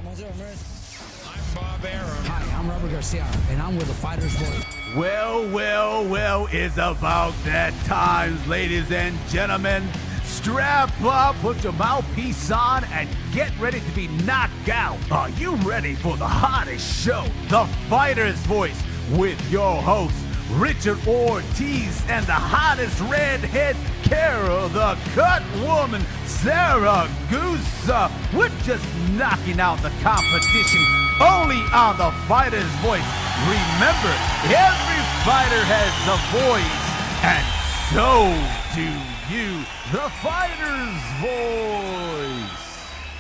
I'm Bob Arum. Hi, I'm Robert Garcia, and I'm with the Fighter's Voice. Well, it's about that time, ladies and gentlemen. Strap up, put your mouthpiece on, and get ready to be knocked out. Are you ready for the hottest show, The Fighter's Voice, with your host, Richard Ortiz, and the hottest redhead, Carol, the cut woman, Sarah Gusa. We're just knocking out the competition only on The Fighter's Voice. Remember, every fighter has a voice, and so do you. The Fighter's Voice.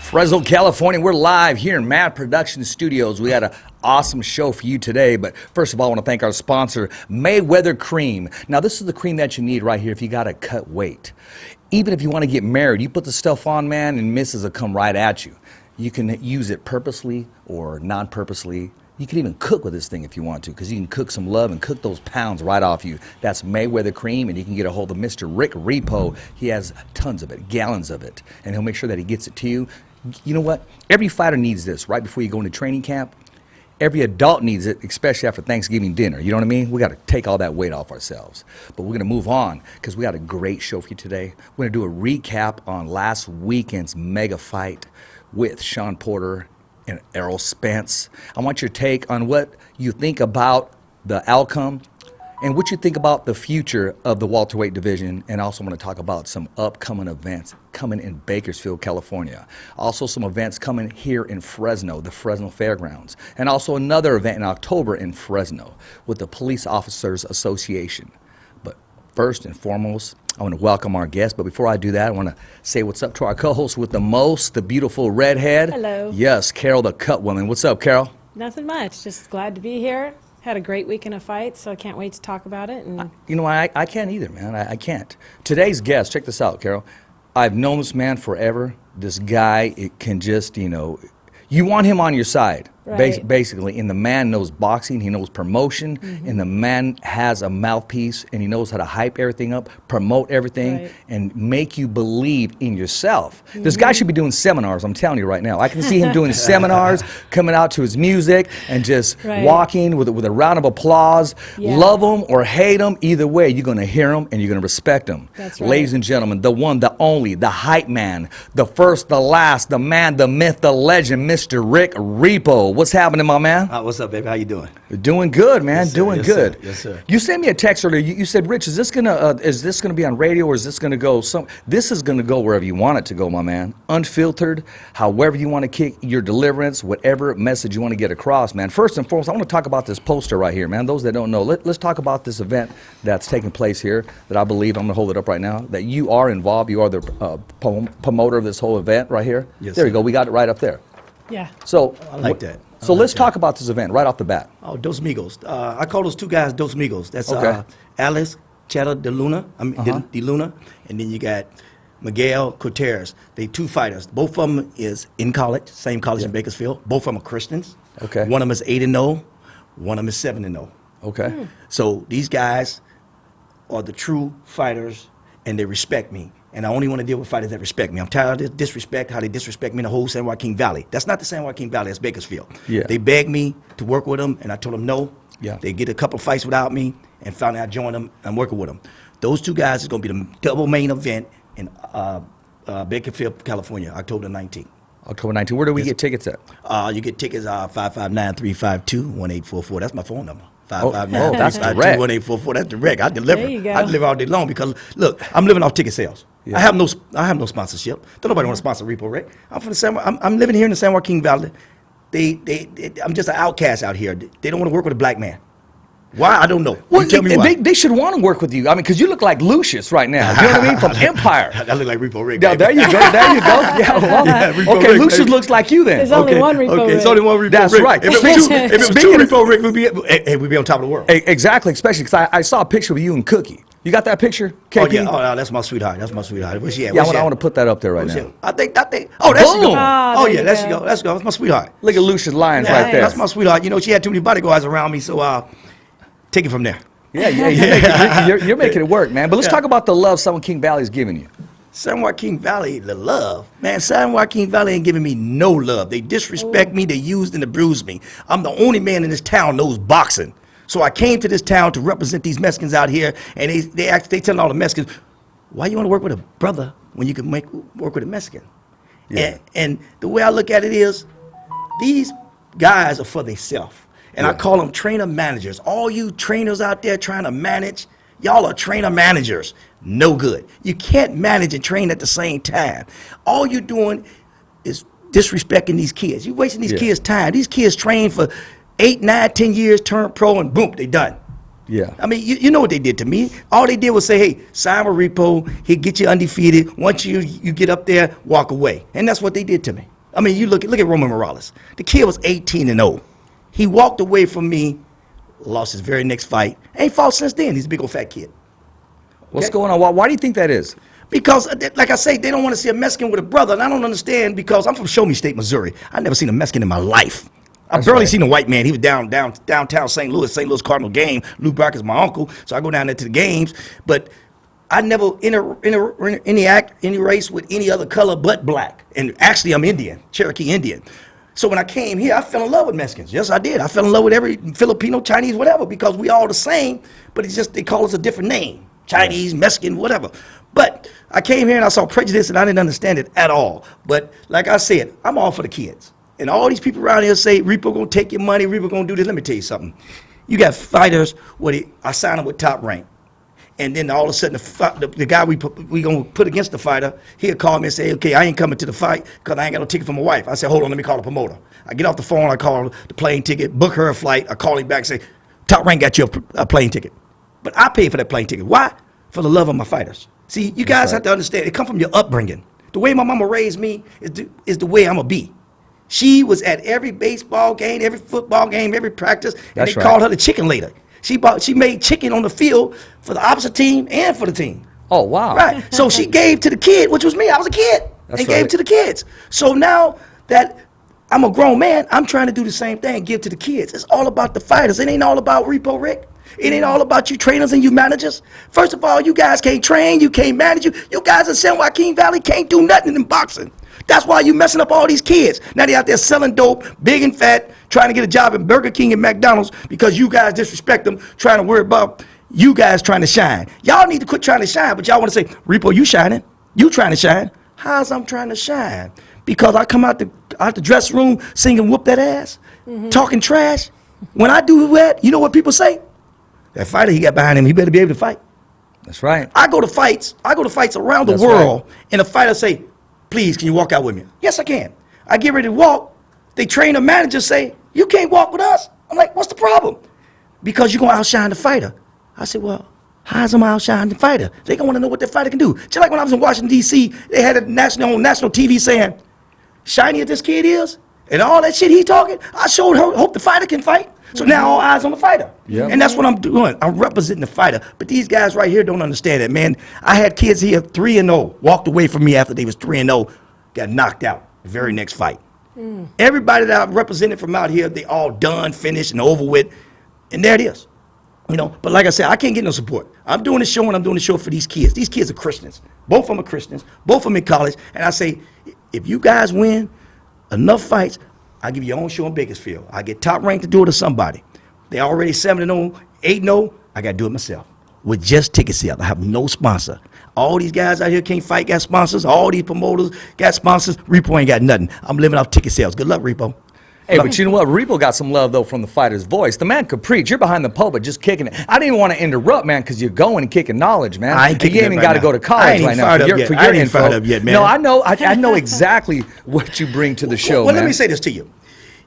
Fresno, California, we're live here in Mad Production Studios. We got an awesome show for you today, but first of all, I want to thank our sponsor, Mayweather Cream. Now, this is the cream that you need right here if you got to cut weight. Even if you want to get married, you put the stuff on, man, and misses will come right at you. You can use it purposely or non-purposely. You can even cook with this thing if you want to, because you can cook some love and cook those pounds right off you. That's Mayweather Cream, and you can get a hold of Mr. Rick Repo. He has tons of it, gallons of it, and he'll make sure that he gets it to you. You know what? Every fighter needs this right before you go into training camp. Every adult needs it, especially after Thanksgiving dinner. You know what I mean? We got to take all that weight off ourselves. But we're going to move on because we got a great show for you today. We're going to do a recap on last weekend's mega fight with Shawn Porter and Errol Spence. I want your take on what you think about the outcome and what you think about the future of the welterweight division, and also want to talk about some upcoming events coming in Bakersfield, California. Also some events coming here in Fresno, the Fresno Fairgrounds, and also another event in October in Fresno with the Police Officers Association. But first and foremost, I want to welcome our guest, but before I do that, I want to say what's up to our co-host with the most, the beautiful redhead. Hello. Yes, Carol, the cut woman. What's up, Carol? Nothing much. Just glad to be here. Had a great weekend of fights, so I can't wait to talk about it. And You know, I can't either, man. I can't. Today's guest, check this out, Carol. I've known this man forever. This guy, it can just, you want him on your side, Right. basically. And the man knows boxing, he knows promotion, and the man has a mouthpiece, and he knows how to hype everything up, promote everything, Right. and make you believe in yourself. This guy should be doing seminars, I'm telling you right now. I can see him doing seminars, coming out to his music, and just Right. walking with a round of applause. Yeah. Love him or hate him, either way, you're going to hear him, and you're going to respect him. That's right. Ladies and gentlemen, the one, the only, the hype man, the first, the last, the man, the myth, the legend, Mr. Rick Repo. What's happening, my man? What's up, baby? How you doing? Doing good, man. Yes, sir. Doing Yes, good. sir. Yes, sir. You sent me a text earlier. You said, "Rich, is this gonna be on radio, or is this gonna go This is gonna go wherever you want it to go, my man. Unfiltered, however you want to kick your deliverance, whatever message you want to get across, man. First and foremost, I want to talk about this poster right here, man. Those that don't know, let's talk about this event that's taking place here. That I believe, I'm gonna hold it up right now. That you are involved. You are the promoter of this whole event right here. Yes, there you sir. go. We got it right up there. yeah, So I like that. So I let's like talk about this event right off the bat. Oh, Dos Migos. I call those two guys Dos Migos. That's Okay. Alex Cheddar De Luna. De Luna, and then you got Miguel Gutierrez. They two fighters. Both of them is in college, same college in Bakersfield. Both of them are Christians. Okay. One of them is 8-0. One of them is 7-0. Okay. So these guys are the true fighters, and they respect me. And I only want to deal with fighters that respect me. I'm tired of this disrespect, how they disrespect me in the whole San Joaquin Valley. That's not the San Joaquin Valley, that's Bakersfield. Yeah. They begged me to work with them, and I told them no. Yeah. They get a couple of fights without me, and finally I joined them, and I'm working with them. Those two guys is going to be the double main event in Bakersfield, California, October 19th. October 19th. Where do we get tickets at? You get tickets 559-352-1844. That's my phone number. Oh, that's direct. 559-352-1844. That's direct. I deliver. There you go. I deliver all day long because look, I'm living off ticket sales. Yeah. I have no sponsorship. Don't nobody want to sponsor Repo Rick. I'm from the I'm living here in the San Joaquin Valley. I'm just an outcast out here. They don't want to work with a black man. Why? I don't know. Well, You tell me why. they should want to work with you. I mean, because you look like Lucius right now. You know what I mean? From Empire. I look like Repo Rick. Yeah, there you go. There you go. Yeah, well, Repo okay, Rick, Lucius baby. looks like you then. There's only one Repo Okay, Rick. it's only one Repo That's Rick. right. If it was two Speaking- Repo Rick, we'd be on top of the world. Exactly, especially because I saw a picture of you and Cookie. You got that picture, KP? Oh yeah, oh, that's my sweetheart. That's my sweetheart. Where's she at? Yeah, Where's she I at? want to put that up there right Where's she now. at? I think. Oh, there she Boom. go. Oh, Oh there yeah, you there she go. go. Let's go. That's my sweetheart. Look at Lucius Lyons right there. That's my sweetheart. You know, she had too many bodyguards around me, so take it from there. Yeah, you're making it work, man. But let's talk about the love San Joaquin Valley is giving you. San Joaquin Valley, the love. Man, San Joaquin Valley ain't giving me no love. They disrespect me, they used and abused me. I'm the only man in this town knows boxing. So I came to this town to represent these Mexicans out here, and they telling all the Mexicans, why you want to work with a brother when you can work with a Mexican? Yeah. And the way I look at it is, these guys are for themselves. And I call them trainer managers. All you trainers out there trying to manage, y'all are trainer managers. No good. You can't manage and train at the same time. All you're doing is disrespecting these kids. You're wasting these kids' time. These kids train for 8, 9, 10 years, turn pro, and boom, they done. Yeah. I mean, you know what they did to me. All they did was say, hey, sign with Repo. He'll get you undefeated. Once you get up there, walk away. And that's what they did to me. I mean, you look at Roman Morales. The kid was 18-0. He walked away from me, lost his very next fight. Ain't fought since then. He's a big old fat kid. What's going on? Why do you think that is? Because, like I say, they don't want to see a Mexican with a brother. And I don't understand because I'm from Show Me State, Missouri. I've never seen a Mexican in my life. I've barely seen a white man. He was downtown St. Louis Cardinal game. Lou Brock is my uncle, so I go down there to the games. But I never interact any race with any other color but black. And actually, I'm Indian, Cherokee Indian. So when I came here, I fell in love with Mexicans. Yes, I did. I fell in love with every Filipino, Chinese, whatever, because we all the same, but it's just they call us a different name. Chinese, Mexican, whatever. But I came here and I saw prejudice and I didn't understand it at all. But like I said, I'm all for the kids. And all these people around here say, Repo gonna take your money, Repo gonna do this. Let me tell you something. You got fighters where I sign them with Top Rank. And then all of a sudden, the guy we gonna put against the fighter, he'll call me and say, okay, I ain't coming to the fight because I ain't got no ticket for my wife. I said, hold on, let me call the promoter. I get off the phone, I call the plane ticket, book her a flight. I call him back and say, Top Rank got you a plane ticket. But I paid for that plane ticket. Why? For the love of my fighters. See, you guys have to understand, it come from your upbringing. The way my mama raised me is the way I'm gonna be. She was at every baseball game, every football game, every practice, and they called her the chicken lady. She made chicken on the field for the opposite team and for the team. Oh, wow. Right. So she gave to the kid, which was me. I was a kid. And gave to the kids. So now that I'm a grown man, I'm trying to do the same thing, give to the kids. It's all about the fighters. It ain't all about Repo Rick. It ain't all about you trainers and you managers. First of all, you guys can't train, you can't manage. You guys in San Joaquin Valley can't do nothing in boxing. That's why you messing up all these kids. Now they out there selling dope, big and fat, trying to get a job at Burger King and McDonald's because you guys disrespect them, trying to worry about you guys trying to shine. Y'all need to quit trying to shine, but y'all want to say, Repo, you shining. You trying to shine. How's I'm trying to shine? Because I come out the dressing room singing Whoop That Ass, talking trash. When I do that, you know what people say? That fighter he got behind him, he better be able to fight. That's right. I go to fights around the world, and a fighter say, please, can you walk out with me? Yes, I can. I get ready to walk. They train a manager say, you can't walk with us. I'm like, what's the problem? Because you're going to outshine the fighter. I said, well, how's I'm outshine the fighter? They going to want to know what that fighter can do. Just like when I was in Washington, D.C., they had on national TV saying, shiny as this kid is, and all that shit he talking, I showed her, hope the fighter can fight. So now all eyes on the fighter. Yep. And that's what I'm doing. I'm representing the fighter. But these guys right here don't understand it, man. I had kids here 3-0, walked away from me after they was 3-0, got knocked out the very next fight. Everybody that I've represented from out here, they all done, finished, and over with. And there it is. You know, but like I said, I can't get no support. I'm doing the show, and I'm doing the show for these kids. These kids are Christians. Both of them are Christians. Both of them in college. And I say, if you guys win enough fights, I'll give you your own show in Bakersfield. I get Top Rank to do it to somebody. They already 7-0, 8-0. I got to do it myself with just ticket sales. I have no sponsor. All these guys out here can't fight, got sponsors. All these promoters got sponsors. Repo ain't got nothing. I'm living off ticket sales. Good luck, Repo. Hey, but you know what? Repo got some love, though, from the fighter's voice. The man could preach. You're behind the pulpit just kicking it. I didn't even want to interrupt, man, because you're going and kicking knowledge, man. I ain't kicking you ain't even got to go to college right now. I ain't fired up yet, man. No, I know exactly what you bring to the show, well, man. Let me say this to you.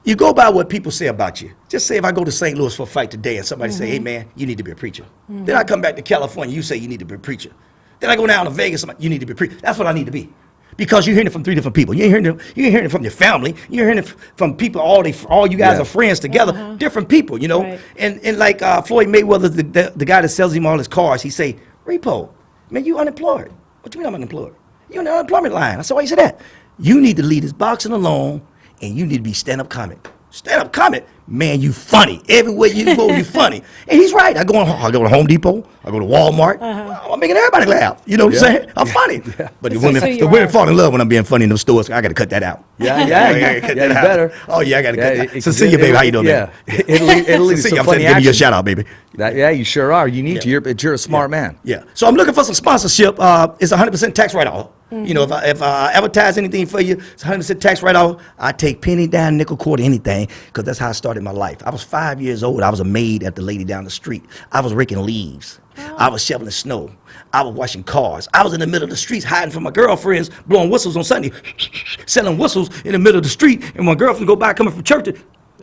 You go by what people say about you. Just say if I go to St. Louis for a fight today and somebody say, hey, man, you need to be a preacher. Then I come back to California, you say you need to be a preacher. Then I go down to Vegas, somebody, you need to be a preacher. That's what I need to be. Because you're hearing it from 3 different people. You ain't hearing it from your family. You're hearing it from people, all you guys are friends together, different people, you know. Right. And like Floyd Mayweather, the guy that sells him all his cars, he say, Repo, man, you unemployed. What do you mean I'm unemployed? You on the unemployment line. I said, why you say that? You need to leave this boxing alone, and you need to be stand-up comic. Stand-up comment, man, you funny. Everywhere you go, you funny. And he's right. I go to Home Depot. I go to Walmart. I'm making everybody laugh. You know what I'm saying? I'm funny. But the women fall in love when I'm being funny in those stores. I got to cut that out. Yeah, you better. Oh, yeah, I got to cut that. So see you, baby. How you doing, yeah. baby? It'll lead to some funny giving you a action. shout out, baby. Yeah, you sure are. You need to. You're a smart man. Yeah. So I'm looking for some sponsorship. It's 100% tax write-off. You know, if I advertise anything for you, it's 100% tax write-off. I take penny, dime, nickel, quarter, anything, because that's how I started my life. I was 5 years old. I was a maid at the lady down the street. I was raking leaves. I was shoveling snow. I was washing cars. I was in the middle of the streets hiding from my girlfriends, blowing whistles on Sunday, selling whistles in the middle of the street. And my girlfriend go by coming from church.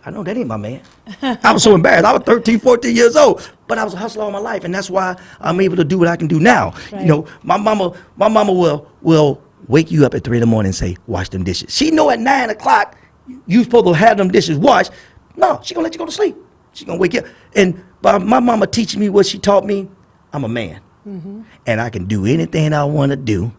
I know that ain't my man. I was so embarrassed. I was 13, 14 years old, but I was a hustler all my life, and that's why I'm able to do what I can do now. Right. You know, my mama will wake you up at 3 in the morning and say, wash them dishes. She know at 9 o'clock you supposed to have them dishes washed. No, she gonna let you go to sleep. She gonna wake you up. And by my mama teaching me what she taught me, I'm a man, and I can do anything I want to do.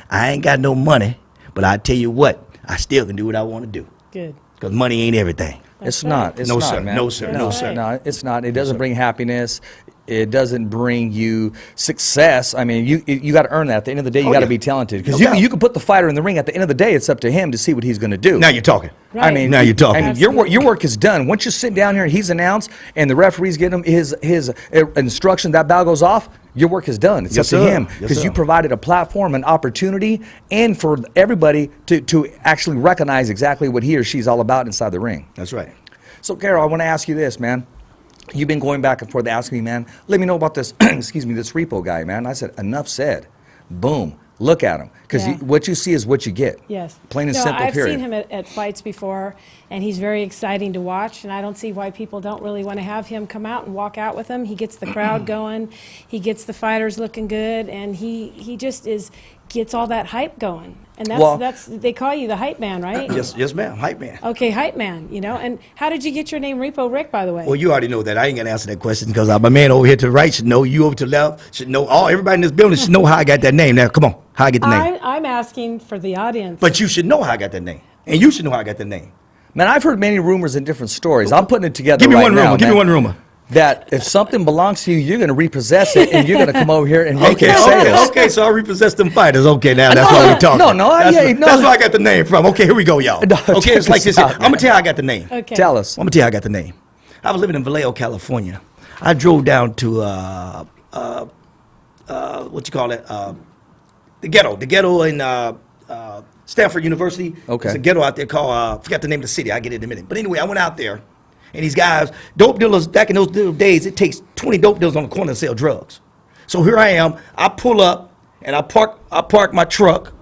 I ain't got no money, but I tell you what, I still can do what I want to do. Good. Because money ain't everything. It's right. not. It's No, not, sir. man. No, sir. No, sir. No, it's not. It doesn't bring happiness. It doesn't bring you success. I mean, you got to earn that. At the end of the day, you got to yeah. be talented. Because No doubt. you can put the fighter in the ring. At the end of the day, it's up to him to see what he's going to do. Now you're talking. Right. I mean, Now you're talking. I mean, your work is done. Once you sit down here and he's announced, and the referees get him his instruction, that bell goes off. Your work is done. It's Yes, up to sir. him Yes, because sir. you provided a platform, an opportunity, and for everybody to actually recognize exactly what he or she's all about inside the ring. That's right. So, Carol, I want to ask you this, man. You've been going back and forth asking me, man, let me know about this, excuse me, this repo guy, man. I said, enough said. Boom. Look at him. Because Yeah. what you see is what you get. Yes. Plain and No, simple, I've period. seen him at fights before, and he's very exciting to watch, and I don't see why people don't really want to have him come out and walk out with him. He gets the crowd going. He gets the fighters looking good, and he just gets all that hype going. And Well- that's they call you the hype man, right? Yes, ma'am. Hype man. Okay, hype man, you know. And how did you get your name Repo Rick, by the way? Well, you already know that. I ain't gonna answer that question because my man over here to the right should know. You over to the left should know. Everybody in this building should know how I got that name. Now, come on, how I get the name? I'm asking for the audience. But you should know how I got that name, and you should know how I got that name. Man, I've heard many rumors and different stories. I'm putting it together Give me right one now, rumor. Give me man, one rumor. that if something belongs to you, you're going to repossess it, and you're going to come over here and make Okay, it sales. okay. So I repossessed them fighters. Okay, now that's No, why we're talking. no, That's where I got the name from. Okay, here we go, y'all. No, Okay, it's like this. stop, I'm gonna tell you how I got the name. Okay. Tell us. I'm gonna tell you how I got the name. I was living in Vallejo, California. I drove down to what you call it, the ghetto in Stanford University. Okay. There's a ghetto out there called I forgot the name of the city. I'll get it in a minute. But anyway, I went out there, and these guys, dope dealers, back in those days, it takes 20 dope dealers on the corner to sell drugs. So here I am. I pull up and I park my truck,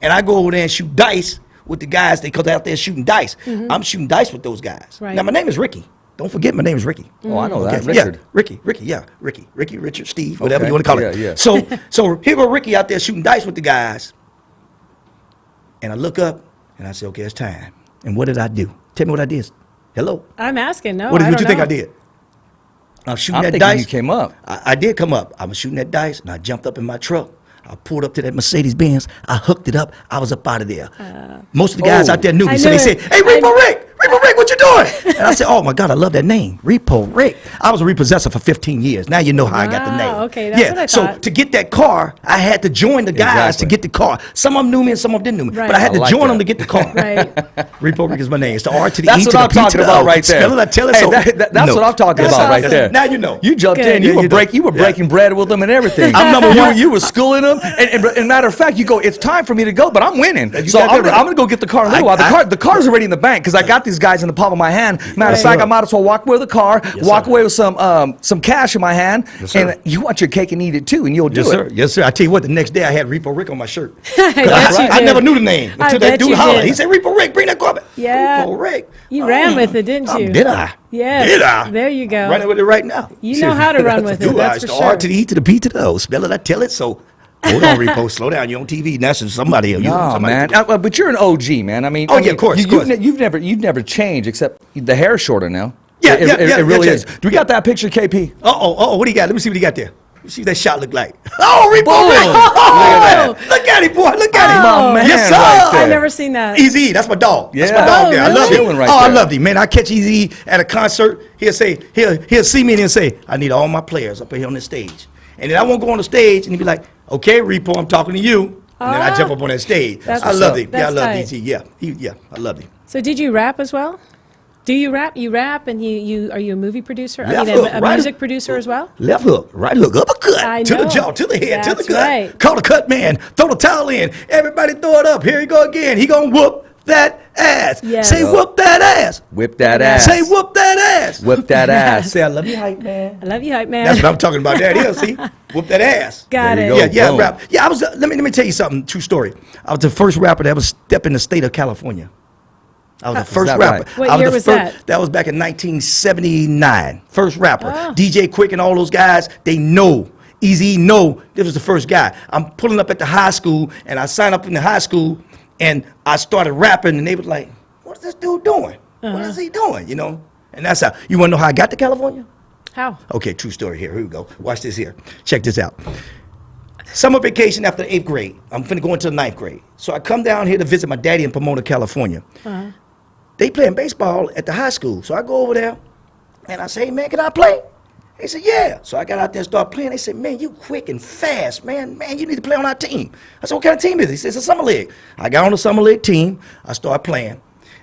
and I go over there and shoot dice with the guys because they're out there shooting dice. I'm shooting dice with those guys. Right. Now my name is Ricky. Don't forget my name is Ricky. Oh, I know that. Okay, Richard. Yeah, Ricky, Richard, Steve, whatever Okay. you want to call it. Yeah. So here go Ricky out there shooting dice with the guys, and I look up and I say, okay, it's time. And what did I do? Tell me what I did. Hello. I'm asking. No, What I you don't think know. I did? I'm shooting I'm that thinking dice. you came up. I did come up. I was shooting that dice, and I jumped up in my truck. I pulled up to that Mercedes Benz. I hooked it up. I was up out of there. Most of the guys Oh. out there knew me, I so they knew said, it. "Hey, Repo Rick, what you doing?" And I said, "Oh my God, I love that name, Repo Rick." I was a repossessor for 15 years. Now you know how I got the name. Wow, okay, that's what I So thought. to get that car, I had to join the guys Exactly. to get the car. Some of them knew me, and some of them didn't know me. Right. But I had I to like join that. them to get the car. Right. Repo Rick is my name. It's the R to the That's E what to the I'm P to talking the about O. right there. Spell it, I tell it. Hey, So that's no. what I'm talking That's about how- right there. Now you know. You jumped Good. in. You Yeah, were you do. you were Yeah. breaking bread with them and everything. I'm number one. You were schooling them. And matter of fact, you go. It's time for me to go, but I'm winning. You So got I'm that right. going to go get the car in a little while. The car's already in the bank because I got these guys in the palm of my hand. Matter of Right. fact, I might as well walk away with the car, walk sir. away with some cash in my hand, Yes, sir. and you want your cake and eat it too, and you'll do Yes, it. sir. Yes, sir. I tell you what, the next day I had Repo Rick on my shirt. I bet you I did. never knew the name I until bet that dude you hollered. did. He said, "Repo Rick, bring that car back." Yeah. Repo Rick. You ran with it, didn't you? Did I? Yes. Did I? There you go. Running with it right now. You know how to run with it, Do I? that's It's for the sure. R to the E to the P to the O. Spell it, I tell it. So hold on, Repo. Slow down. You're on TV. That's somebody else. No, Somebody man. But you're an OG, man. I mean, Oh, I yeah, mean, of course, of course. You've never changed except the hair's shorter now. Yeah, it yeah, really yeah, is. Do we got that picture, KP? Oh, what do you got? Let me see what you got there. See what that shot look like? Oh, Repo! Boom. Oh, look at him, boy. Look at him. Oh, man, Yes, sir. right there. I've never seen that. Easy, that's my dog. That's Yeah. my dog Oh, there. I love really? him. Chilling right I there. loved him, man. I catch Easy at a concert. He'll see me and he'll say, I need all my players up here on the stage. And then I won't go on the stage and he'll be like, okay, Repo, I'm talking to you. And then I jump up on that stage. That's I loved him. Yeah, I that's loved tight. Easy. Yeah, I loved him. So did you rap as well? Do you rap? You rap, and you are you a movie producer? I Left mean, hook, a right music hook. producer as well? Left hook, right hook, uppercut, I to the know. jaw, to the head, to the That's gut. right. Call the cut man, throw the towel in. Everybody throw it up. Here he go again. He gonna whoop that ass. Yes. Say whoop that ass. Whip that ass. Say whoop that ass. Whip that ass. Say I love you, hype man. I love you, hype man. That's what I'm talking about. There it is. See, whoop that ass. Got There it. you go. Yeah, boom. rap. Yeah, I was. Let me tell you something. True story. I was the first rapper that ever stepped in the state of California. I was the first that rapper. right? What I year the was first, that? That was back in 1979. First rapper. Oh. DJ Quick and all those guys, they know. Easy know this was the first guy. I'm pulling up at the high school, and I signed up in the high school, and I started rapping, and they was like, "What is this dude doing? What is he doing?" You know. And that's how. You want to know how I got to California? How? Okay, true story here. Here we go. Watch this here. Check this out. Summer vacation after the 8th grade. I'm finna go into the 9th grade. So I come down here to visit my daddy in Pomona, California. They playing baseball at the high school. So I go over there and I say, "Hey, man, can I play?" They said, "Yeah." So I got out there and started playing. They said, "Man, you quick and fast, man. Man, you need to play on our team." I said, "What kind of team is it?" He said, "It's a summer league." I got on the summer league team. I started playing.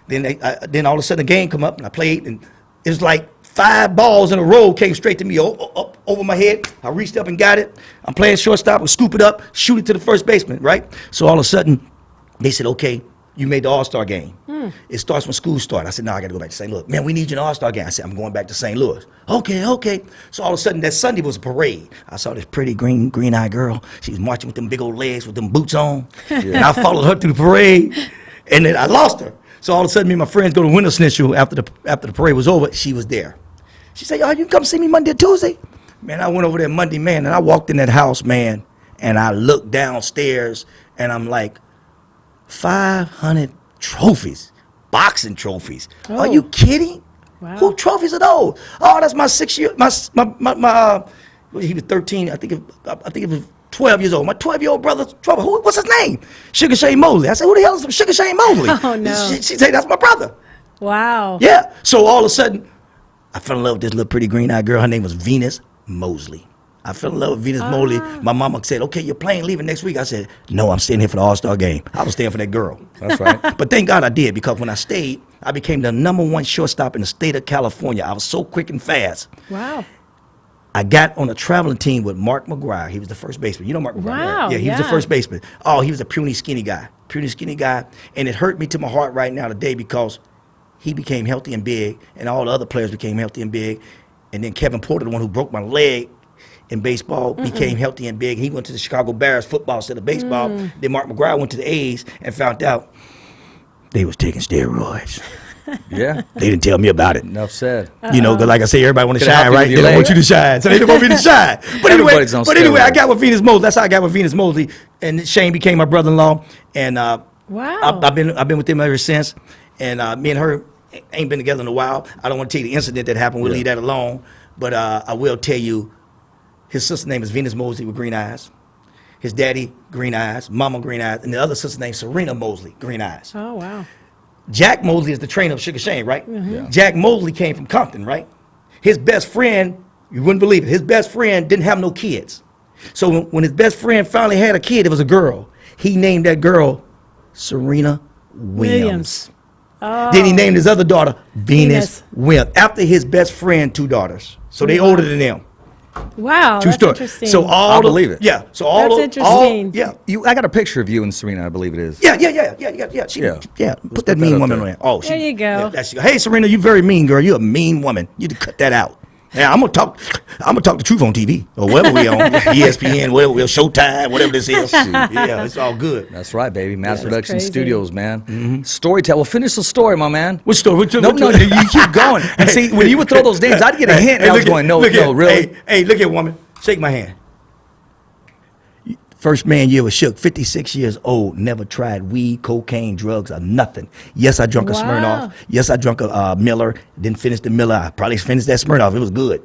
Then all of a sudden the game come up and I played, and it was like 5 balls in a row came straight to me up over my head. I reached up and got it. I'm playing shortstop. I scoop it up, shoot it to the first baseman, right? So all of a sudden they said, "Okay, you made the All-Star game. It starts when school starts." I said, "No, I got to go back to St. Louis." "Man, we need you in the All-Star game." I said, "I'm going back to St. Louis." Okay. So all of a sudden, that Sunday was a parade. I saw this pretty green-eyed girl. She was marching with them big old legs with them boots on. And I followed her through the parade, and then I lost her. So all of a sudden, me and my friends go to Winter Schnitzel after the parade was over. She was there. She said, "Oh, you can come see me Monday or Tuesday?" Man, I went over there Monday, man, and I walked in that house, man, and I looked downstairs, and I'm like, 500 trophies, boxing trophies. Are you kidding? Wow. Who trophies are those? Oh, that's my 6 year, he was 13, I think it was 12 years old. My 12-year-old brother's trophy. What's his name? Sugar Shane Mosley. I said, "Who the hell is Sugar Shane Mosley?" Oh, no. She said, "That's my brother." Wow. Yeah. So all of a sudden, I fell in love with this little pretty green-eyed girl. Her name was Venus Mosley. I fell in love with Venus Mosley. My mama said, "Okay, your plane leaving next week." I said, "No, I'm staying here for the All-Star game." I was staying for that girl. That's right. But thank God I did, because when I stayed, I became the #1 shortstop in the state of California. I was so quick and fast. Wow. I got on a traveling team with Mark McGuire. He was the first baseman. You know Mark McGuire? Wow, right? Yeah, he was the yeah. first baseman. Oh, he was a puny, skinny guy. And it hurt me to my heart right now today, because he became healthy and big, and all the other players became healthy and big. And then Kevin Porter, the one who broke my leg in baseball, became healthy and big. He went to the Chicago Bears football instead of baseball. Then Mark McGuire went to the A's and found out they was taking steroids. Yeah. They didn't tell me about it. Enough said. You know, 'cause like I say, everybody want to Gonna help shine, you right? with They your don't want leg. you to shine, so they don't want me to shine. But Everybody's on anyway, I steroids. got with Venus Mosley. That's how I got with Venus Mosley, and Shane became my brother-in-law. And Wow. I've been with him ever since. And me and her ain't been together in a while. I don't want to tell you the incident that happened. We'll leave that alone. But I will tell you, his sister's name is Venus Mosley with green eyes. His daddy, green eyes. Mama, green eyes. And the other sister's name, Serena Mosley, green eyes. Oh, wow. Jack Mosley is the trainer of Sugar Shane, right? Jack Mosley came from Compton, right? His best friend, you wouldn't believe it, his best friend didn't have no kids. So when his best friend finally had a kid, it was a girl. He named that girl Serena Williams. Then he named his other daughter Venus Williams, after his best friend, 2 daughters. So they older than them. Wow. True That's story. interesting. So all I'll the- believe it. Yeah. So all That's the- all- interesting. yeah. I got a picture of you and Serena, I believe it is. Yeah. She, Yeah. Put put that that mean up woman there. on there. Oh, There you go. Yeah, that's you. Hey, Serena, you very mean, girl. You're a mean woman. You need to cut that out. Yeah, I'm gonna talk the truth on TV or whatever we on, ESPN, whatever, Showtime, whatever this is. Yeah, it's all good. That's right, baby. Mass that's Production crazy. Studios, man. Storytell. Well, finish the story, my man. What story? No, you keep going. And see, when you would throw those names, I'd get a hint, and I was going, no, really? Hey, look here, woman. Shake my hand. First man you ever shook, 56 years old, never tried weed, cocaine, drugs, or nothing. Yes, I drunk a Wow. Smirnoff. Yes, I drunk a Miller. Didn't finish the Miller. I probably finished that Smirnoff. It was good.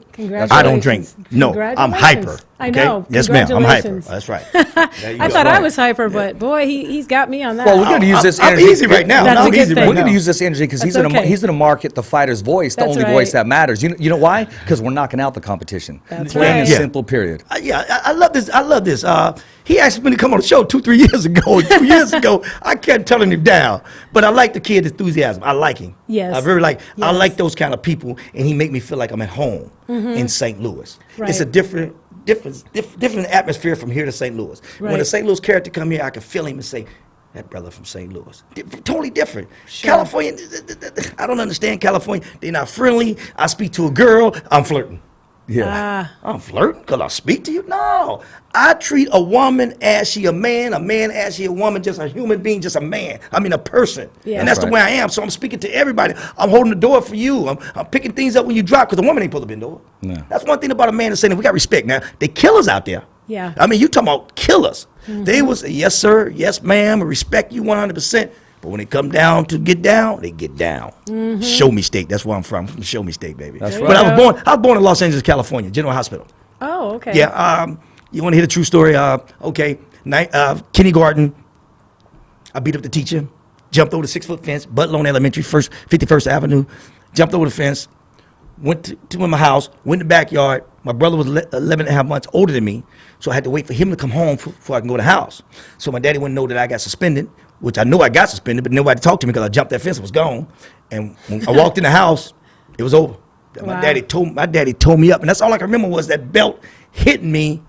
I don't drink. No, I'm hyper. I okay? know. Yes, ma'am. I'm hyper. Congratulations. That's right. There you I go. thought I was hyper, but boy, he's got me on that. Well, we're going to use this I'm energy. easy right now. That's No, a I'm good easy thing. right We're going now. to use this energy because he's That's going to okay. he's going to market the fighter's voice, the That's only voice right. that matters. You know why? Because we're knocking out the competition. That's Plain and right. Yeah. simple. Period. I love this. I love this. He asked me to come on the show 2-3 years ago. 2 years ago, I kept telling him down. But I like the kid's enthusiasm. I like him. Yes. I very like. I Yes. like those kind of people, and he make me feel like I'm at home in St. Louis. It's a Right. different atmosphere from here to St. Louis. When a Right. St. Louis character come here, I can feel him and say, that brother from St. Louis. Totally different. Sure. California, I don't understand California. They're not friendly. I speak to a girl, I'm flirting. Yeah. I'm flirting because I speak to you? No. I treat a woman as she a man as she a woman, just a human being, just a man. I mean, a person. Yeah. And that's Right. the way I am. So I'm speaking to everybody. I'm holding the door for you. I'm picking things up when you drop because the woman ain't supposed to be in the door. No. That's one thing about a man that's saying that we got respect. Now, they killers out there. Yeah. I mean, you talking about killers. They was, yes, sir, yes, ma'am, I respect you 100%. But when it come down to get down, they get down. Show me state. That's where I'm from. From Show me state, baby. That's But right. I was born in Los Angeles, California, General Hospital. Oh, okay. Yeah, you want to hear the true story? Kindergarten, I beat up the teacher, jumped over the 6-foot fence, Bud Lone Elementary, 51st Avenue, jumped over the fence, went to my house, went in the backyard. My brother was 11 and a half months older than me, so I had to wait for him to come home before I can go to the house. So my daddy wouldn't know that I got suspended, which I know I got suspended, but nobody talked to me because I jumped that fence and was gone. And when I walked in the house, it was over. My Wow. daddy told me up, and that's all I can remember was that belt hitting me.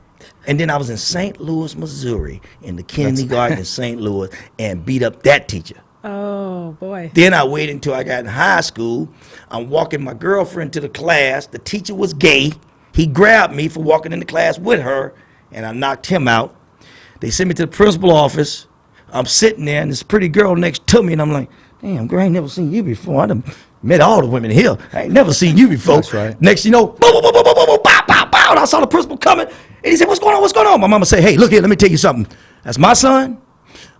And then I was in St. Louis, Missouri, in the kindergarten in St. Louis, and beat up that teacher. Oh, boy. Then I waited until I got in high school. I'm walking my girlfriend to the class. The teacher was gay. He grabbed me for walking in the class with her, and I knocked him out. They sent me to the principal office. I'm sitting there, and this pretty girl next to me, and I'm like, damn, girl, I ain't never seen you before. I done met all the women here. I ain't never seen you before. That's right. Next, you know, boom, boom, boom, boom, boom, boom, boom, bow, bow, bow. And I saw the principal coming, and he said, what's going on, what's going on? My mama said, hey, look here, let me tell you something. That's my son.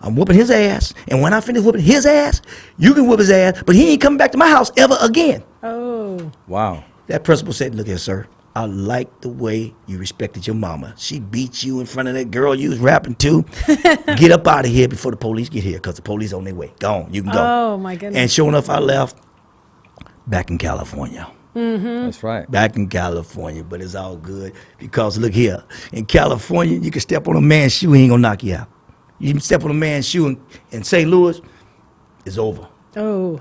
I'm whooping his ass, and when I finish whooping his ass, you can whoop his ass, but he ain't coming back to my house ever again. Oh, Wow. That principal said, look here, sir, I like the way you respected your mama. She beat you in front of that girl you was rapping to. Get up out of here before the police get here, because the police on their way. Go on, you can go. oh, my goodness. And sure enough, I left back in California. That's right. Back in California, but it's all good because look here, in California, you can step on a man's shoe, he ain't gonna knock you out. You can step on a man's shoe in St. Louis, it's over. Oh,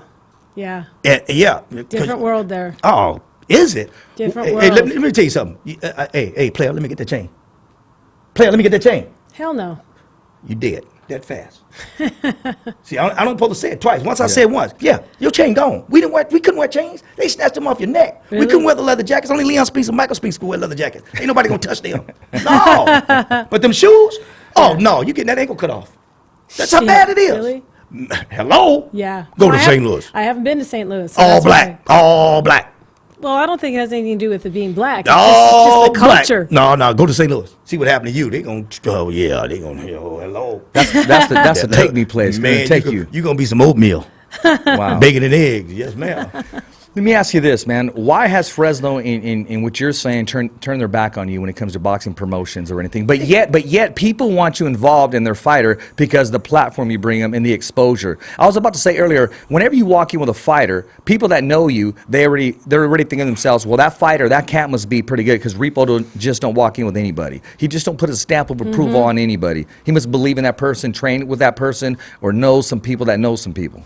yeah. And, yeah. 'cause- Different world there. Oh, is it? Different Hey, world. let me tell you something. Hey, player, let me get that chain. Player, let me get that chain. Hell no. You dead that fast. See, I don't supposed to say it twice. Once I said once, yeah, your chain gone. We couldn't wear chains. They snatched them off your neck. We Really? couldn't wear the leather jackets. Only Leon Spinks and Michael Spinks could wear leather jackets. Ain't nobody gonna touch them. No. But them shoes, oh no, you getting that ankle cut off. That's how Shit, bad it is. really? Hello. Yeah. Go Well, to I St. have- Louis. I haven't been to St. Louis. so All that's black. why- All black. Well, I don't think it has anything to do with it being black. It's All just the black. culture. No, go to St. Louis. See what happened to you. They gonna, oh yeah, they gonna, oh hello. That's the take me place. We're Man, gonna take you. You gonna be some oatmeal, Wow. bacon and eggs. Yes, ma'am. Let me ask you this, man. Why has Fresno, in what you're saying, turned their back on you when it comes to boxing promotions or anything? But yet, people want you involved in their fighter because of the platform you bring them and the exposure. I was about to say earlier, whenever you walk in with a fighter, people that know you, they're already thinking to themselves, well, that fighter, that cat must be pretty good because Repo don't walk in with anybody. He just don't put a stamp of approval on anybody. He must believe in that person, train with that person, or know some people that know some people.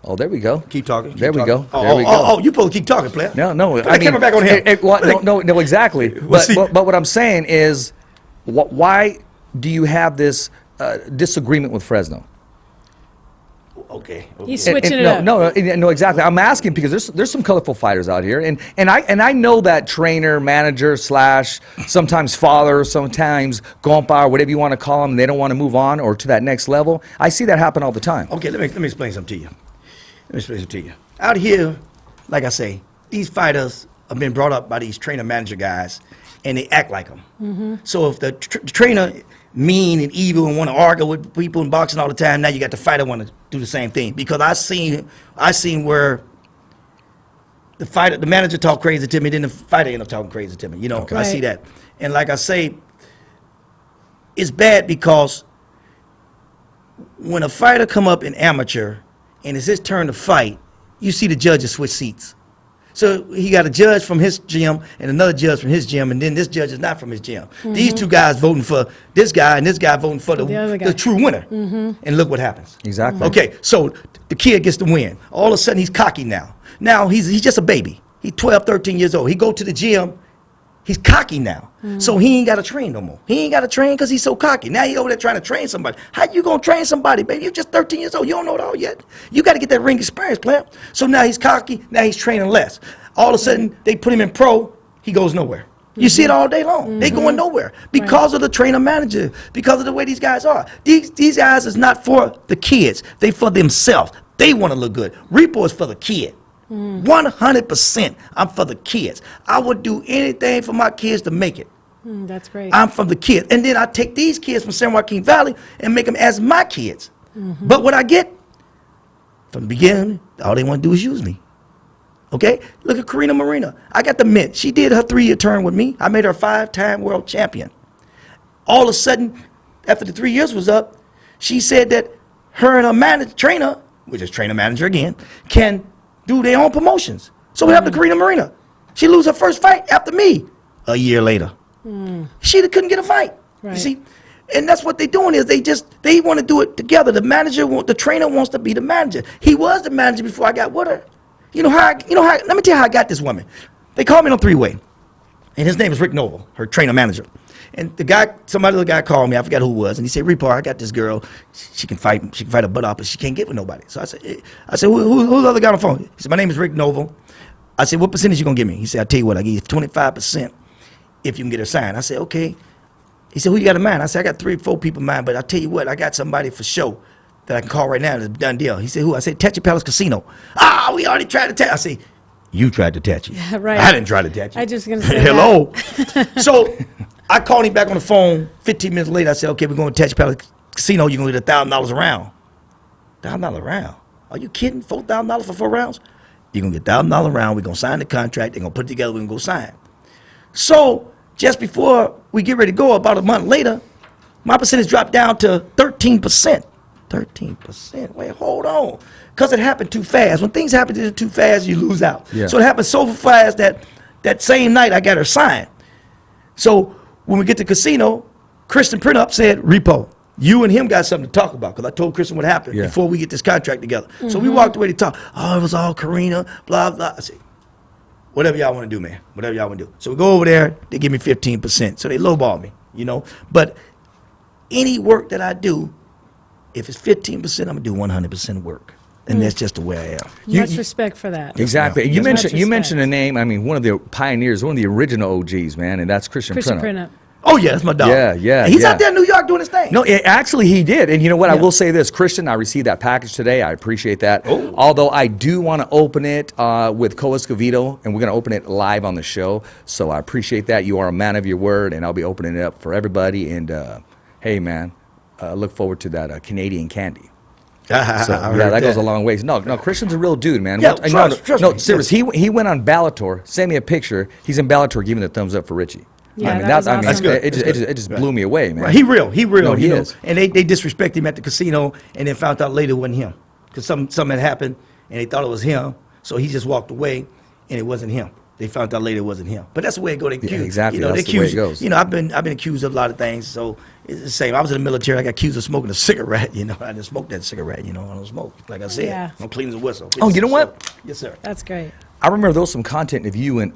Oh, there we go. Keep talking. There we go. Oh, There we go. Oh, you supposed to keep talking, player. No. Put the camera back on him. No, exactly. Well, see- But what I'm saying is, why do you have this disagreement with Fresno? Okay. He's switching it no, up. no, exactly. I'm asking because there's some colorful fighters out here, and I know that trainer, manager, / sometimes father, sometimes compa, or whatever you want to call them, they don't want to move on or to that next level. I see that happen all the time. Okay, let me explain something to you. Out here, like I say, these fighters have been brought up by these trainer manager guys, and they act like them. So if the trainer mean and evil and want to argue with people in boxing all the time. Now you got the fighter want to do the same thing, because I seen where the manager talk crazy to me, then the fighter end up talking crazy to me. You know, I see Right. that, and like I say, it's bad because when a fighter come up in amateur and it's his turn to fight, you see the judges switch seats. So he got a judge from his gym and another judge from his gym, and then this judge is not from his gym. These two guys voting for this guy and this guy voting for The other guy. the true winner. And look what happens. Exactly. Okay, so the kid gets the win. All of a sudden he's cocky now. Now he's just a baby. He's 12, 13 years old. He go to the gym. He's cocky now. So he ain't got to train no more. He ain't got to train because he's so cocky. Now he over there trying to train somebody. How you going to train somebody, baby? You're just 13 years old. You don't know it all yet. You got to get that ring experience, player. So now he's cocky. Now he's training less. All of a sudden, they put him in pro. He goes nowhere. You see it all day long. They going nowhere because of the trainer manager, because of the way these guys are. These guys is not for the kids. They for themselves. They want to look good. Repo is for the kid. 100%. I'm for the kids. I would do anything for my kids to make it. That's great. I'm from the kids. And then I take these kids from San Joaquin Valley and make them as my kids. But what I get, from the beginning, all they want to do is use me. Okay? Look at Karina Marina. I got the mint. She did her 3-year term with me. I made her a 5-time world champion. All of a sudden, after the 3 years was up, she said that her and her trainer, which is trainer manager again, can do their own promotions. So what happened to Karina Marina? She lose her first fight after me a year later. She couldn't get a fight. Right. You see? And that's what they're doing is they want to do it together. The trainer wants to be the manager. He was the manager before I got with her. You know how, let me tell you how I got this woman. They called me on 3-way. And his name is Rick Noble, her trainer manager. And the guy called me, I forgot who it was, and he said, Repo, I got this girl, she can fight her butt off, but she can't get with nobody. So I said, who's the other guy on the phone? He said, my name is Rick Noble. I said, what percentage you gonna give me? He said, I'll tell you what, I give you 25% if you can get her signed. I said, okay. He said, who you got in mind? I said, I got 3 or 4 people in mind, but I'll tell you what, I got somebody for show that I can call right now, and it's a done deal. He said, who? I said, Tetra Palace Casino. We already tried to touch. I said, you tried to touch it. Yeah, right. I didn't try to touch it. I just gonna say hello. So I called him back on the phone 15 minutes later. I said, okay, we're going to Tetra Palace Casino. You're going to get $1,000 a round. $1,000 a round? Are you kidding? $4,000 for 4 rounds? You're going to get $1,000 a round. We're going to sign the contract. They're going to put it together. We're going to go sign. So just before we get ready to go, about a month later, my percentage dropped down to 13%. 13%. Wait, hold on. Because it happened too fast. When things happen too fast, you lose out. Yeah. So it happened so fast that same night I got her signed. So when we get to the casino, Christian Printup said, Repo, you and him got something to talk about. Because I told Christian what happened before we get this contract together. So we walked away to talk. Oh, it was all Karina, blah, blah. I said, whatever y'all want to do, man. Whatever y'all want to do. So we go over there. They give me 15%. So they lowball me, But any work that I do, if it's 15%, I'm going to do 100% work. And that's just the way I am. Much respect for that. Exactly. Yes, You much mentioned respect. a name. I mean, one of the pioneers, one of the original OGs, man, and that's Christian Printup. Printup. Oh, yeah, that's my dog. Yeah. He's out there in New York doing his thing. No, actually he did. And you know what? I Yeah. will say this, Christian, I received that package today. I appreciate that. Oh. Although I do want to open it with Coa Escovedo, and we're going to open it live on the show. So I appreciate that. You are a man of your word, and I'll be opening it up for everybody. And hey, man, look forward to that Canadian candy. So, that goes a long ways. No, Christian's a real dude, man. Yeah, trust me. Serious. He went on Bellator. Sent me a picture. He's in Bellator giving the thumbs up for Richie. Yeah, I mean, that was awesome. That's good. It just blew me away, man. Right. He real. No, he is. And they disrespect him at the casino, and then found out later it wasn't him. Because something had happened, and they thought it was him. So he just walked away, and it wasn't him. They found out later it wasn't him. But that's the way it goes. Exactly. They That's the way it goes. I've been accused of a lot of things. So it's the same. I was in the military. I got accused of smoking a cigarette. I didn't smoke that cigarette. I don't smoke. Like I said, Yeah. I'm clean as a whistle. Oh, you know what? Yes, sir. That's great. I remember there was some content of you and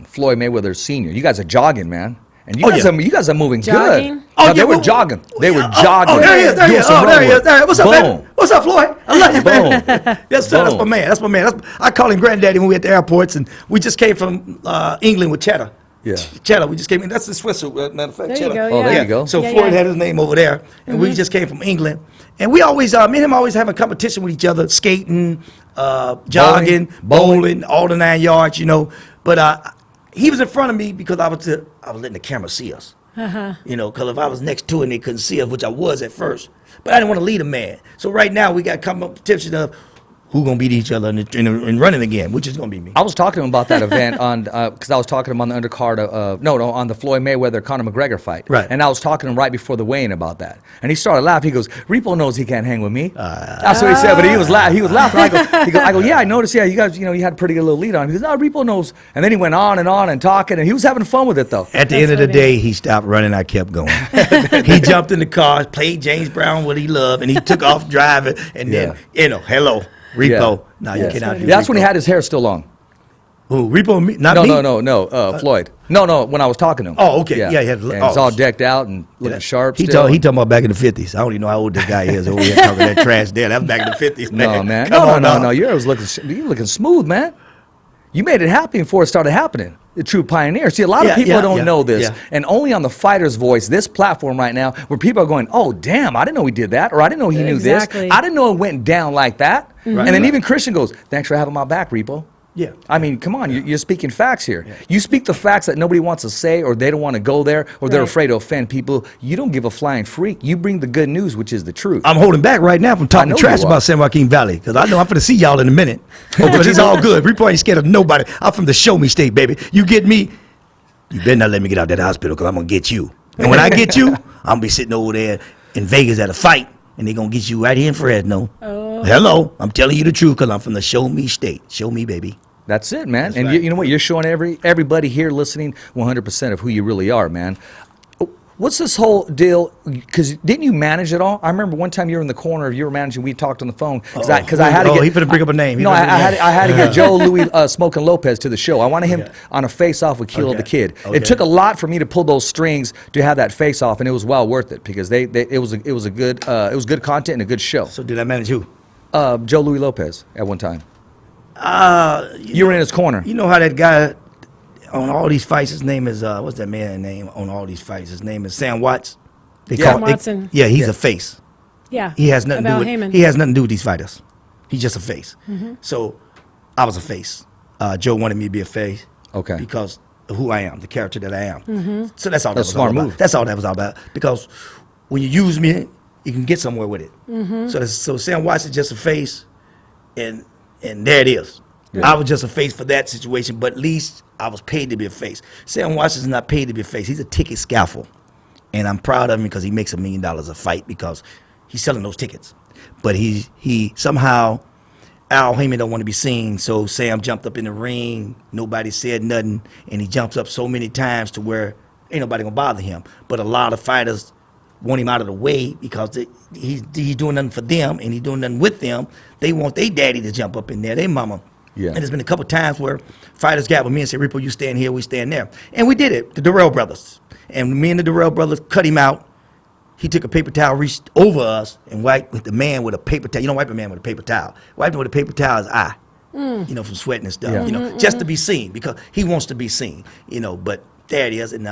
Floyd Mayweather Sr. You guys are jogging, man. And you guys are moving Jogging? good. Oh, No, they yeah, were well, jogging. They were Oh, jogging. there he is. There he doing is. some Oh, there he road is. There he is. What's up, Boom. baby? What's up, Floyd? I love you, man. Boom. Yes, sir. That's my Boom. man. That's my man. I call him Granddaddy when we at the airports, and we just came from England with Cheddar. Yeah. Cheddar. We just came in. That's the Swiss. Matter of fact, There you Cheddar. go, Oh, there yeah. you go. So Yeah, Floyd yeah. had his name over there, and we just came from England. And we always, me and him always having competition with each other, skating, jogging, bowling, all the 9 yards, But he was in front of me because I was letting the camera see us. You know, because if I was next to it and they couldn't see us, which I was at first, but I didn't want to lead a man. So right now we got competition of who gonna beat each other in running again, which is gonna be me. I was talking to him about that event on because I was talking to him on the undercard of on the Floyd Mayweather Conor McGregor fight. Right. And I was talking to him right before the weigh-in about that, and he started laughing. He goes, "Repo knows he can't hang with me." That's what he said, but he was laughing. He was laughing. I go, yeah, I noticed. Yeah, you guys, you had a pretty good little lead on him. He goes, "No, Repo knows." And then he went on and talking, and he was having fun with it though. At the end of the day, he stopped running. I kept going. He jumped in the car, played James Brown, what he loved, and he took off driving. And then, hello, Repo. Yeah. No, you cannot do That's when he Repo. had his hair still long. Who, Repo? Me? Not No, me? no, Floyd. No, when I was talking to him. Oh, okay. Yeah, he had- and oh. it's all decked out and looking sharp He still. talking about back in the 50s. I don't even know how old this guy is over here talking that trash there. That was back in the 50s, man. No, man. Come on, No. dog. You're looking smooth, man. You made it happen before it started happening. The true pioneer. See, a lot of people don't know this, and only on the Fighter's Voice, this platform right now, where people are going, "Oh, damn! I didn't know he did that," or "I didn't know he knew Exactly. this. I didn't know it went down like that." And then right. even Christian goes, "Thanks for having my back, Repo." Yeah. I mean, come on, you're speaking facts here. You speak the facts that nobody wants to say, or they don't want to go there, or they're Right. afraid to offend people. You don't give a flying freak. You bring the good news, which is the truth. I'm holding back right now from talking know trash you are. about San Joaquin Valley because I know I'm going to see y'all in a minute. But it's all good. Repo ain't scared of nobody. I'm from the Show Me State, baby. You get me, you better not let me get out that hospital because I'm going to get you. And when I get you, I'm going to be sitting over there in Vegas at a fight, and they're going to get you right here in Fresno. Oh. Hello. I'm telling you the truth because I'm from the Show Me State. Show me, baby. That's it, man. And right. you know what? You're showing everybody here listening 100% of who you really are, man. What's this whole deal? Because didn't you manage it all? I remember one time you were in the corner. You were managing. We talked on the phone because I had to get. He finna bring up a name. No, I had to get Joe Louis Smoking Lopez to the show. I wanted him on a face-off with Kilo the Kid. Okay. It took a lot for me to pull those strings to have that face-off, and it was well worth it because it was good content and a good show. So did I manage who? Joe Louis Lopez at one time. You You were in his corner. You know how that guy on all these fights, his name is, what's that man's name on all these fights? His name is Sam Watts. Sam Watson. Yeah, he's a face. Yeah. He has nothing to About do with Heyman. he has nothing to do with these fighters. He's just a face. So I was a face. Joe wanted me to be a face. Okay. Because of who I am, the character that I am. So that's all that That's was a smart all about. move. That's all that was all about. Because when you use me, you can get somewhere with it. So Sam Watts is just a face, and there it is. I was just a face for that situation, but at least I was paid to be a face. Sam Watts is not paid to be a face. He's a ticket scalper. And I'm proud of him because he makes $1 million a fight because he's selling those tickets. But he somehow, Al Heyman don't want to be seen, so Sam jumped up in the ring, nobody said nothing, and he jumps up so many times to where ain't nobody gonna bother him. But a lot of fighters want him out of the way because he's doing nothing for them and he's doing nothing with them. They want their daddy to jump up in there, their mama. Yeah. And there's been a couple times where fighters got with me and said, Repo, you stand here, we stand there. And we did it, the Durrell brothers. And me and the Durrell brothers cut him out. He took a paper towel, reached over us, and wiped the man with a paper towel. You don't wipe a man with a paper towel. Wipe him with a paper towel's eye, from sweating and stuff, Yeah. just to be seen because he wants to be seen, but there it is. And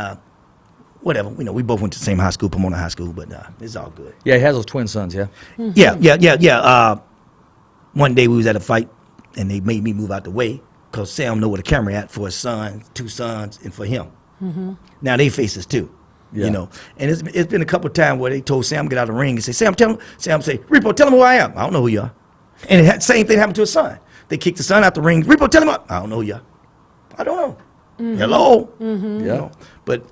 whatever, we both went to the same high school, Pomona High School, but it's all good. Yeah, he has those twin sons, yeah? Yeah. One day we was at a fight, and they made me move out the way because Sam know where the camera at for his son, 2 sons, and for him. Now they faces too, Yeah. And it's been a couple of times where they told Sam get out of the ring and say, Sam say, Repo, tell him who I am. I don't know who you are. And same thing happened to his son. They kicked the son out the ring. Repo, tell him what? I don't know who you are. I don't know. Hello. Yeah. But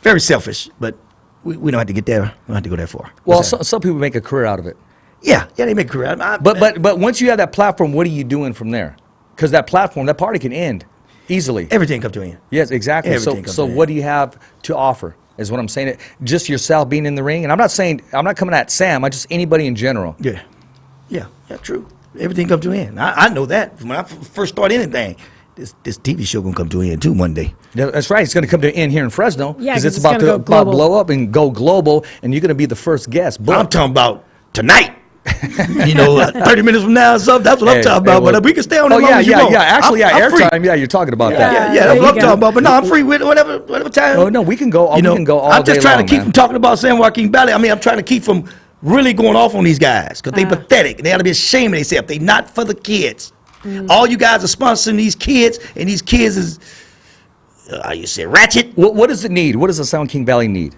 very selfish. But we don't have to get there. We don't have to go that far. Well, What's that? some people make a career out of it. Yeah, they make a career. But once you have that platform, what are you doing from there? Because that platform, that party can end easily. everything comes to an end. Yes, exactly. Everything comes So to an what do you have to offer? Is what I'm saying. Just yourself being in the ring, and I'm not coming at Sam. I just anybody in general. Yeah, true. Everything comes to an end. I know that when I first start anything. This TV show gonna come to an end too one day. That's right. It's going to come to an end here in Fresno. Yeah, because 'cause it's it's about gonna to go global. blow up and go global, and you're going to be the first guest. But I'm talking about tonight. 30 minutes from now or something. That's what I'm talking about. But we can stay on as long as you want. Actually, I'm free. airtime. Yeah, you're talking about Yeah, that. that's there what you I'm go. talking about. But no, I'm free with whatever time. Oh no, we can go. We can go all I'm just day trying long, to keep man. from talking about San Joaquin Valley. I mean, I'm trying to keep from really going off on these guys because they pathetic. They ought to be ashamed of themselves. They not for the kids. All you guys are sponsoring these kids, and these kids is you say ratchet. What does it need? What does the Sound King Valley need?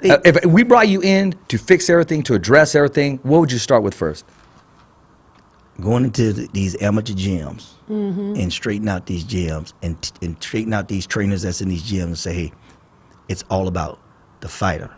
If we brought you in to fix everything, to address everything, what would you start with first? Going into these amateur gyms and straighten out these gyms and straighten out these trainers that's in these gyms and say, hey, it's all about the fighter.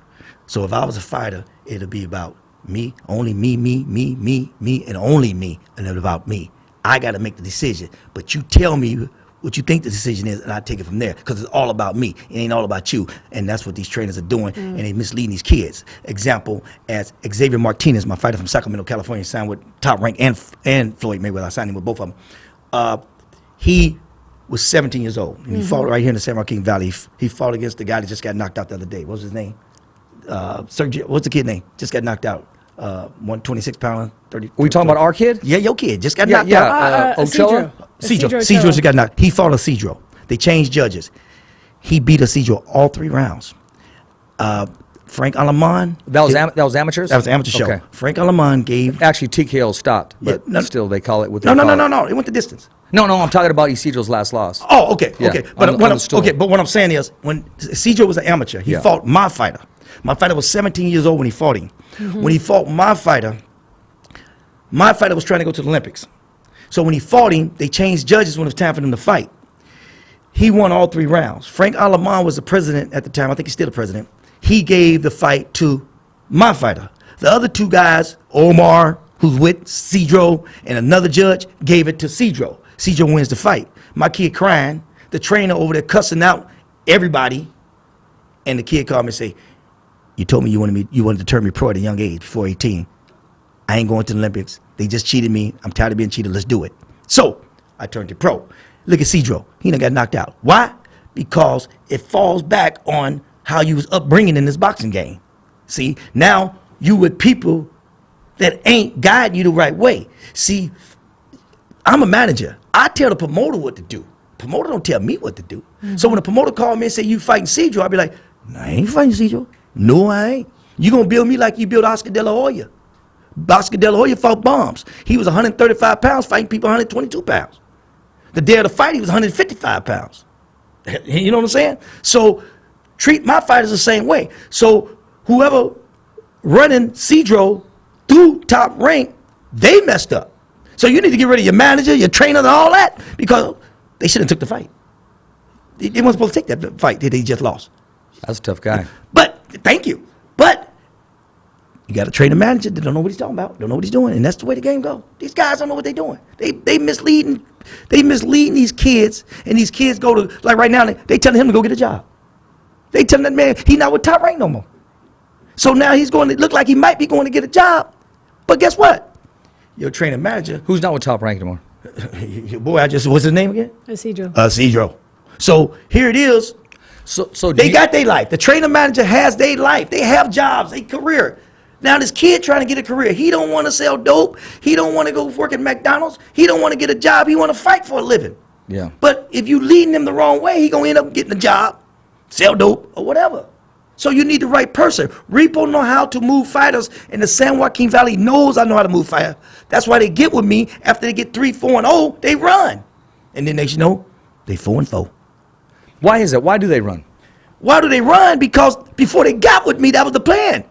So if I was a fighter, it'll be about me, only me, and only me, and it's about me. I got to make the decision. But you tell me what you think the decision is, and I take it from there, because it's all about me. It ain't all about you. And that's what these trainers are doing, and they're misleading these kids. Example, as Xavier Martinez, my fighter from Sacramento, California, signed with Top Rank and Floyd Mayweather. I signed him with both of them. He was 17 years old, and he fought right here in the San Joaquin Valley. He fought against the guy that just got knocked out the other day. What was his name? Sergio, what's the kid name? Just got knocked out. 126 pound, 30. Are we talking about our kid? Yeah, your kid just got knocked out. Ochoa? Cedro just got knocked. He fought a Cedro. They changed judges. He beat a Cedro all 3 rounds. Frank Alamán. That was amateurs? That was an amateur show. Okay. Frank Alamán gave. Actually, TKO stopped, but Yeah, no- still they call it what they No. call it. It went the distance. No, I'm talking about Isidro's last loss. Oh, okay, Yeah, okay. on the stool. But what I'm saying is, when Cedro was an amateur, he Yeah. fought my fighter. My fighter was 17 years old when he fought him. When he fought my fighter was trying to go to the Olympics. So when he fought him, they changed judges when it was time for them to fight. He won all 3 rounds. Frank Alamán was the president at the time. I think he's still the president. He gave the fight to my fighter. The other 2 guys, Omar, who's with Cedro, and another judge, gave it to Cedro. Cedro wins the fight. My kid crying, the trainer over there cussing out everybody, and the kid called me and say, you told me you wanted to turn me pro at a young age, before 18. I ain't going to the Olympics. They just cheated me. I'm tired of being cheated. Let's do it. So I turned to pro. Look at Cedro. He done got knocked out. Why? Because it falls back on how you was upbringing in this boxing game. See, now you with people that ain't guiding you the right way. See, I'm a manager. I tell the promoter what to do. Promoter don't tell me what to do. So when the promoter called me and said, you fighting Cedro, I'll be like, no, I ain't fighting Cedro. No, I ain't. You gonna build me like you built Oscar De La Hoya. Oscar De La Hoya fought bombs. He was 135 pounds fighting people 122 pounds. The day of the fight, he was 155 pounds. You know what I'm saying? So treat my fighters the same way. So whoever running Cedro through Top Rank, they messed up. So you need to get rid of your manager, your trainer, and all that, because they should have took the fight. They weren't supposed to take that fight that they just lost. That's a tough guy. But thank you. But you got to train a manager that don't know what he's talking about, don't know what he's doing, and that's the way the game goes. These guys don't know what they're doing. They misleading these kids, and these kids go to, like right now, they telling him to go get a job. They telling that man he's not with Top Rank no more. So now he's going to look like he might be going to get a job. But guess what? Your trainer manager, Who's not with Top Rank anymore? your boy, what's his name again? Cedro. Cedro. So here it is. So They got their life. The trainer manager has their life. They have jobs, a career. Now this kid trying to get a career. He don't want to sell dope. He don't want to go work at McDonald's. He don't want to get a job. He want to fight for a living. Yeah. But if you leading him the wrong way, he gonna end up getting a job, sell dope or whatever. So you need the right person. Repo know how to move fighters, and the San Joaquin Valley knows I know how to move fighters. That's why they get with me. After they get 3-4-0, they run, and then next you know, they 4-4. Why is that? Why do they run? Why do they run? Because before they got with me, that was the plan.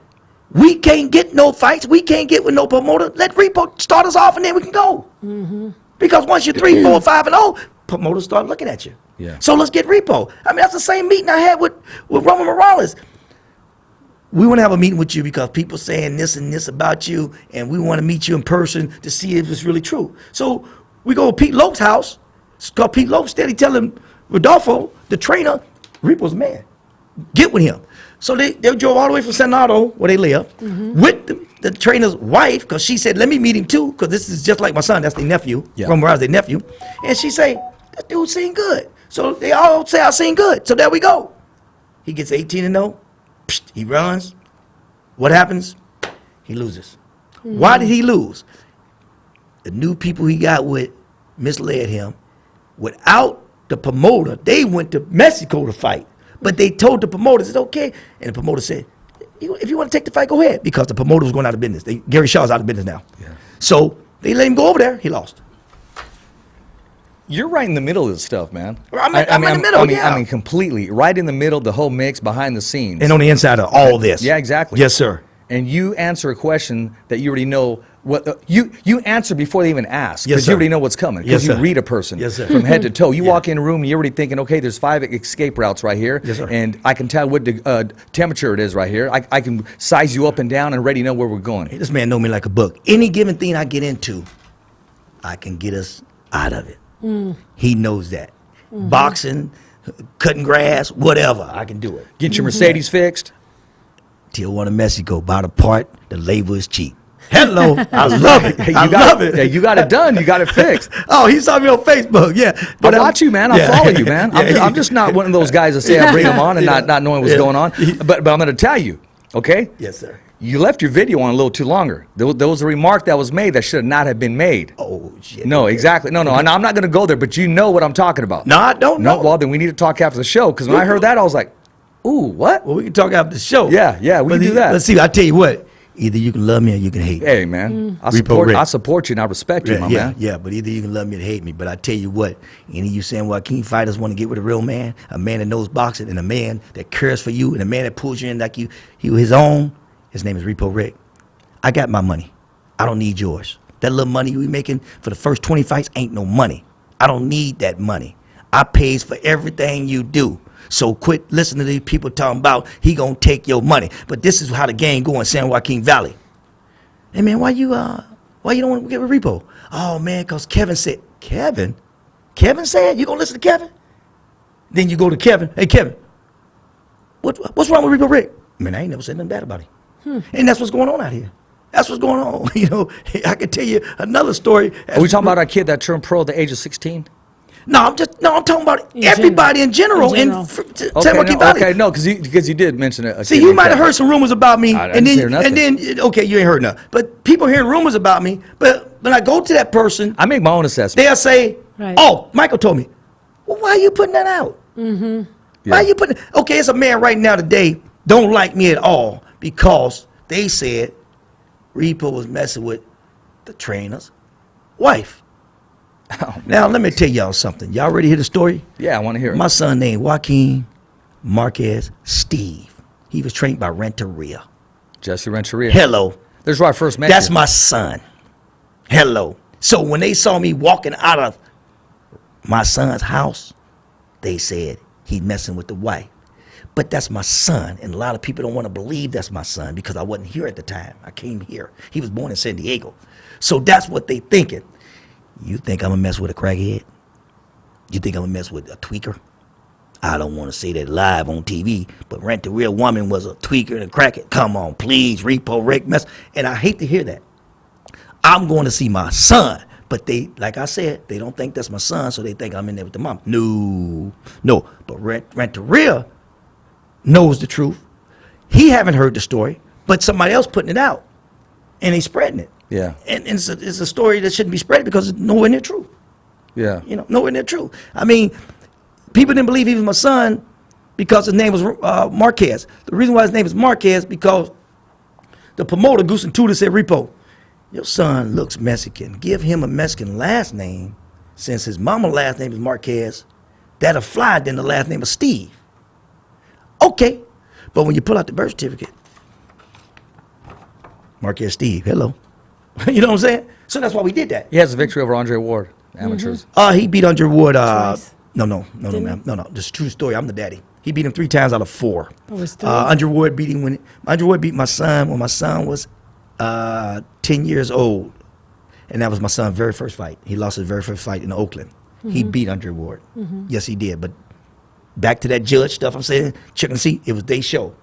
We can't get no fights. We can't get with no promoter. Let Repo start us off, and then we can go. Because once you're 3-4-5-0, promoters start looking at you. Yeah. So let's get Repo. I mean, that's the same meeting I had with Roman Morales. We want to have a meeting with you because people saying this and this about you, and we want to meet you in person to see if it's really true. So we go to Pete Lope's house. It's called Pete Lope. Steady telling Rodolfo, the trainer, Repo's the man. Get with him. So they drove all the way from San Nardo, where they live, with the trainer's wife, because she said, let me meet him too, because this is just like my son. That's their nephew. Yeah. Roman Morales, their nephew. And she say, that dude seen good. So they all say I seen good. So there we go. He gets 18-0. He runs. What happens? He loses. Why did he lose? The new people he got with misled him. Without the promoter, they went to Mexico to fight. But they told the promoters it's okay. And the promoter said, if you want to take the fight, go ahead. Because the promoter was going out of business. Gary Shaw's out of business now. Yeah. So they let him go over there. He lost. You're right in the middle of this stuff, man. I'm in the middle, yeah. I mean, completely. Right in the middle, the whole mix, behind the scenes. And on the inside of all this. Yeah, exactly. Yes, sir. And you answer a question that you already know what you answer before they even ask, Yes, because sir. you already know what's coming. Yes, Because you sir. read a person Yes, sir. from head to toe. You Yeah. walk in a room and you're already thinking, okay, there's 5 escape routes right here, Yes, sir. and I can tell what temperature it is right here. I can size you up and down and already know where we're going. This man know me like a book. Any given thing I get into, I can get us out of it. He knows that. Boxing, cutting grass, whatever, I can do it. Get your Mercedes fixed. Tijuana, Mexico, buy the part, the labor is cheap. Hello, I love it. Hey, I love it. Yeah, you got it done. You got it fixed. Oh, he saw me on Facebook. Yeah, I watch you, man. I yeah. follow you, man. I'm just not one of those guys that say I bring them on and Yeah. not knowing what's Yeah. going on. But I'm going to tell you, okay? Yes, sir. You left your video on a little too longer. There was a remark that was made that should not have been made. Oh shit. No, exactly. No, and I'm not going to go there, but you know what I'm talking about. No, I don't know. No, well, then we need to talk after the show, because when I heard that, I was like, ooh, what? Well, we can talk after the show. Yeah, we But can do that. Let's see. I tell you what. Either you can love me or you can hate me. Hey, man, I Rick. support you and I respect you, my man. Yeah, but either you can love me or hate me. But I tell you what, any of you San Joaquin fighters want to get with a real man, a man that knows boxing, and a man that cares for you, and a man that pulls you in like he was his own. His name is Repo Rick. I got my money. I don't need yours. That little money we making for the first 20 fights ain't no money. I don't need that money. I pays for everything you do. So quit listening to these people talking about he gonna take your money. But this is how the game go in San Joaquin Valley. Hey man, why you don't want to get with Repo? Oh man, cause Kevin said. Kevin said you gonna listen to Kevin? Then you go to Kevin. Hey Kevin, what's wrong with Repo Rick? Man, I ain't never said nothing bad about him. And that's what's going on out here. That's what's going on. You know, I can tell you another story. Are we talking about our kid that turned pro at the age of 16? No, I'm talking about everybody in general in San Joaquin Valley. Okay, no, because you did mention it. See, you might have heard some rumors about me, I and didn't hear nothing. then okay, you ain't heard nothing. But people hearing rumors about me. But when I go to that person, I make my own assessment. they'll say, Right. "Oh, Michael told me." Well, why are you putting that out? Mm-hmm. Why are you putting? Okay, it's a man right now today don't like me at all because they said Repo was messing with the trainer's wife. Now let me tell y'all something. Y'all ready to hear the story? Yeah, I want to hear it. My son named Joaquin Marquez Steve. He was trained by Renteria. Jesse Renteria. Hello. There's where I first met That's you. my son. Hello. So when they saw me walking out of my son's house, they said he messing with the wife. But that's my son, and a lot of people don't want to believe that's my son because I wasn't here at the time. I came here. He was born in San Diego. So that's what they thinking. You think I'm going to mess with a crackhead? You think I'm going to mess with a tweaker? I don't want to say that live on TV, but Renteria woman was a tweaker and a crackhead. Come on, please, Repo Rick mess. And I hate to hear that. I'm going to see my son. But they, like I said, they don't think that's my son, so they think I'm in there with the mom. No. But Renteria knows the truth. He haven't heard the story, but somebody else putting it out, and he's spreading it. Yeah. And it's a story that shouldn't be spread because it's nowhere near true. Yeah. You know, nowhere near true. I mean, people didn't believe he was my son because his name was Marquez. The reason why his name is Marquez because the promoter, Goose and Tudor, said, Repo, your son looks Mexican. Give him a Mexican last name. Since his mama's last name is Marquez, that'll fly then the last name is Steve. Okay. But when you pull out the birth certificate, Marquez Steve, hello. You know what I'm saying? So that's why we did that. He has a victory over Andre Ward, amateurs. He beat Andre Ward. Twice. No, Didn't ma'am. No. This is a true story. I'm the daddy. He beat him 3 times out of 4. Oh, it was 3? Andre Ward beat him when Andre Ward beat my son when my son was 10 years old, and that was my son's very first fight. He lost his very first fight in Oakland. He beat Andre Ward. Yes, he did. But back to that judge stuff I'm saying, chicken seat, it was their show.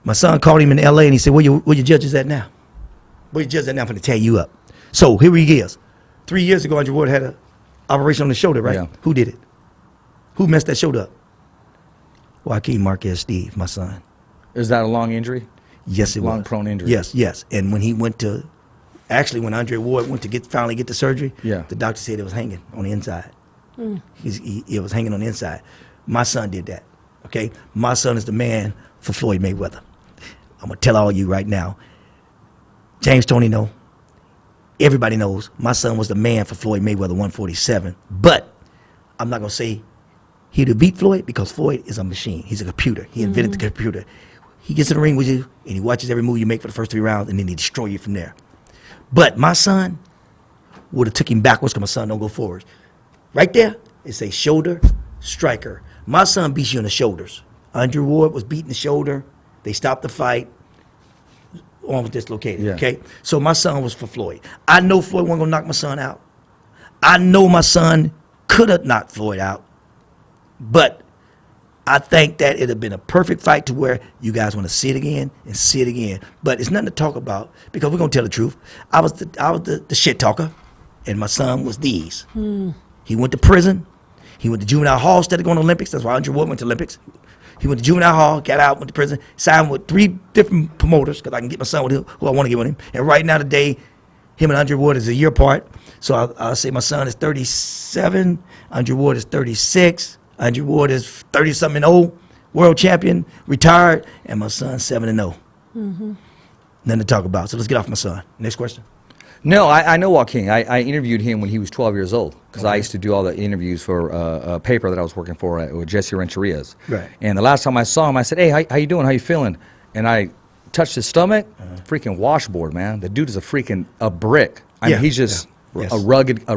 My son called him in L.A. and he said, where your judges at now? Where your judges at now? I'm going to tear you up. So here he is. 3 years ago, Andre Ward had an operation on the shoulder, right? Yeah. Who did it? Who messed that shoulder up? Joaquin Marquez Steve, my son. Is that a long injury? Yes, it was. Long prone injury. Yes. And when he went to, actually when Andre Ward went to finally get the surgery, Yeah. the doctor said it was hanging on the inside. It was hanging on the inside. My son did that, okay? My son is the man for Floyd Mayweather. I'm going to tell all you right now. James Toney know. everybody knows my son was the man for Floyd Mayweather 147. But I'm not gonna say he'd have beat Floyd because Floyd is a machine. He's a computer. He invented the computer. He gets in the ring with you and he watches every move you make for the first 3 rounds, and then he destroy you from there. But my son would have took him backwards because my son don't go forward. Right there, it's a shoulder striker. My son beats you in the shoulders. Andre Ward was beating the shoulder. They stopped the fight. Arm was dislocated, Yeah. okay? So my son was for Floyd. I know Floyd wasn't gonna knock my son out. I know my son could have knocked Floyd out, but I think that it'd have been a perfect fight to where you guys want to see it again and see it again. But it's nothing to talk about because we're gonna tell the truth. I was the shit talker, and my son was these. He went to prison. He went to juvenile hall instead of going to Olympics. That's why Andre Ward went to Olympics. He went to juvenile hall, got out, went to prison, signed with 3 different promoters because I can get my son with who I want to get with him. And right now today, him and Andre Ward is a year apart. So I'll say my son is 37, Andre Ward is 36, Andre Ward is 30-something old, world champion, retired, and my son's 7-0. Nothing to talk about. So let's get off my son. Next question. No, I know Joaquin. I interviewed him when he was 12 years old because I used to do all the interviews for a paper that I was working for with Jesse Renterias. Right. And the last time I saw him, I said, "Hey, how you doing? How you feeling?" And I touched his stomach. Freaking washboard, man. The dude is a brick. I mean, he's just Yes. a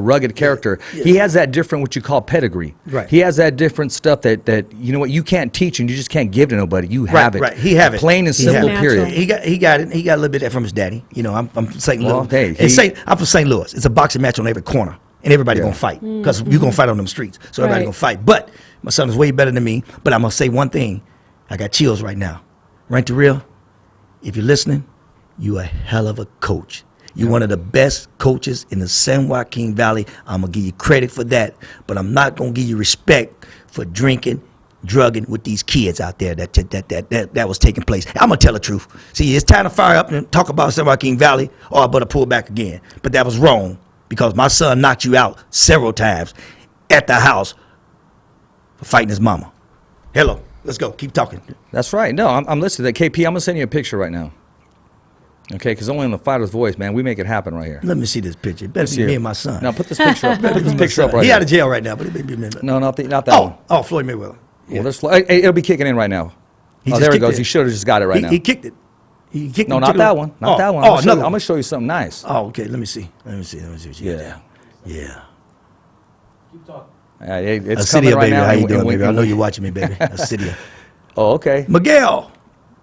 rugged character. Yeah. He has that different what you call pedigree. Right. He has that different stuff that you know what you can't teach and you just can't give to nobody. You have it. Right. He have it. Plain and He have simple. it. Period. He got it. He got a little bit of that from his daddy. You know, I'm from St. Well, Louis. hey, I'm from St. Louis. It's a boxing match on every corner, and everybody Yeah. gonna fight because you're gonna fight on them streets. So everybody Right. gonna fight. But my son is way better than me. But I'm gonna say one thing. I got chills right now. Renteria, if you're listening, you a hell of a coach. You're one of the best coaches in the San Joaquin Valley. I'm gonna give you credit for that, but I'm not gonna give you respect for drinking, drugging with these kids out there that was taking place. I'm gonna tell the truth. See, it's time to fire up and talk about San Joaquin Valley, or I better pull back again. But that was wrong because my son knocked you out several times at the house for fighting his mama. Hello, let's go. Keep talking. That's right. No, I'm listening. KP, I'm gonna send you a picture right now. Okay, because only in the fighter's voice, man, we make it happen right here. Let me see this picture. It better See be me it. and my son. Now put this picture up. Put this picture up right He here. out of jail right now, but it may be No, not that one. Oh, Floyd Mayweather. Well, there's, hey, it'll be kicking in right now. He Oh, just there it kicked goes. it. You should have just got it right now. He kicked it. He kicked No, it. not took it that off. one. Not that one. Oh, I'm another going one. to show you something nice. Oh, okay. Let me see. Let me see what you got Yeah. there. Yeah, it's Acidia, coming right baby. now. How you and- doing, and we- baby? I know you're watching me, baby. Acidia. Oh, okay. Miguel.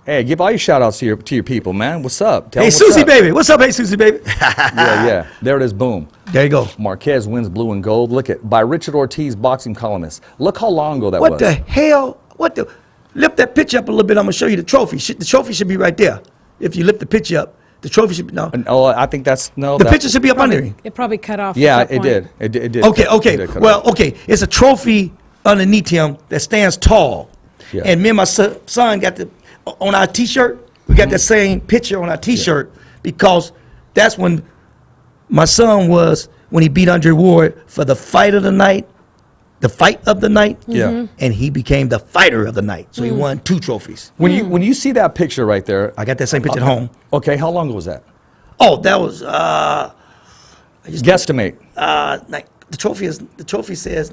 Hey, give all your shout outs to your people, man. What's up? Tell Hey, 'em what's Susie, up. baby. What's up, hey, Susie, baby? Yeah. There it is. Boom. There you go. Marquez wins blue and gold. Look at by Richard Ortiz, boxing columnist. Look how long ago that What was. the hell? What the? Lift that picture up a little bit. I'm going to show you the trophy. The trophy should be right there. If you lift the picture up, the trophy should be, no. Oh, I think that's no. The that- picture should be up under him. It probably cut off. Yeah, at that it point. did. It did. Okay, It okay. did cut Well, off. okay. It's a trophy underneath him that stands tall. Yeah. And me and my son got on our T-shirt. We got that same picture on our T-shirt because that's when my son was when he beat Andre Ward for the fight of the night, the fight of the night. Yeah. And he became the fighter of the night. So he won 2 trophies. When you see that picture right there, I got that same picture at home. okay, how long ago was that? Oh, that was Guesstimate. like the trophy says.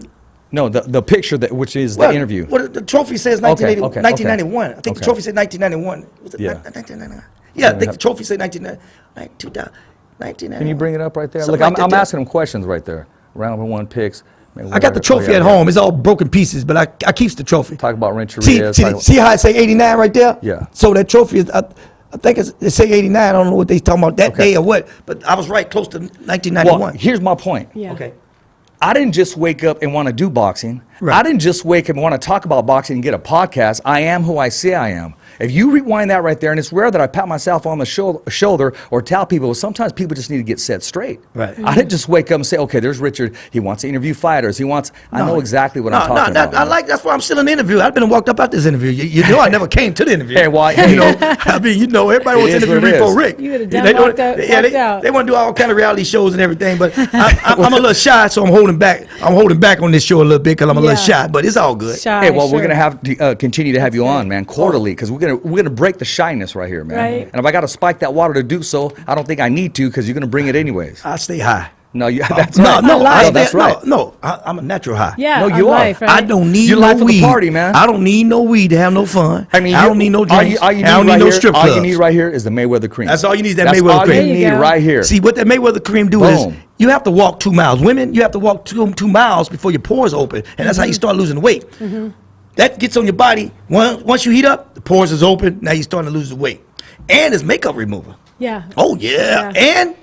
No, the picture that which is Well, the interview. What the trophy says Okay, 1991. I think the okay. trophy said 1991. Was it Yeah. 1999? Yeah, I think the trophy said 1999. Can you bring it up right there? Something Look, like I'm that. asking him questions right there. Round number 1 picks. Man, I got the trophy at home. It's all broken pieces, but I keeps the trophy. Talk about Renteria. See how I say 89 right there? Yeah. So that trophy is, I think it say 89. I don't know what they talking about that Okay. day or what, but I was right close to Well, 1991. here's my point. Yeah. Okay. I didn't just wake up and want to do boxing. Right. I didn't just wake up and want to talk about boxing and get a podcast. I am who I say I am. If you rewind that right there, and it's rare that I pat myself on the shoulder or tell people, sometimes people just need to get set straight. Right. I didn't just wake up and say, okay, there's Richard. He wants to interview fighters. I know exactly what I'm talking about. I like that's why I'm still in the interview. I've been and walked up out this interview. You know, I never came to the interview. Hey, why- you know, I mean, you know, everybody It wants to is interview what it Rico is. Rick. You would've They done don't- walked out- yeah, walked out. they want to do all kind of reality shows and everything, but I'm a little shy, so I'm holding back. I'm holding back on this show a little bit because I'm a little shy, but it's all good. Shy, Hey, well, we're sure. gonna have to continue to have you good. on, man, quarterly, because we're gonna break the shyness right here, man. Right. And if I got to spike that water to do so, I don't think I need to, because you're gonna bring it anyways. I stay high. No, you. That's No, right. no, life. I that's stay- right. No, I'm a natural high. Yeah, No, on you are. life, right? I don't need You're no life of the weed. party, man. I don't need no weed to have no fun. I mean, I don't need no drinks. All you need I don't right need no here, strip all clubs. you need right here is the Mayweather cream. That's all you need is that That's Mayweather all cream. you There you need go. right here. See, what that Mayweather cream do Boom. is you have to walk 2 miles. Women, you have to walk two miles before your pores open, and that's how you start losing weight. That gets on your body. Once you heat up, the pores is open. Now you're starting to lose the weight. And it's makeup remover. Yeah. Oh, yeah. And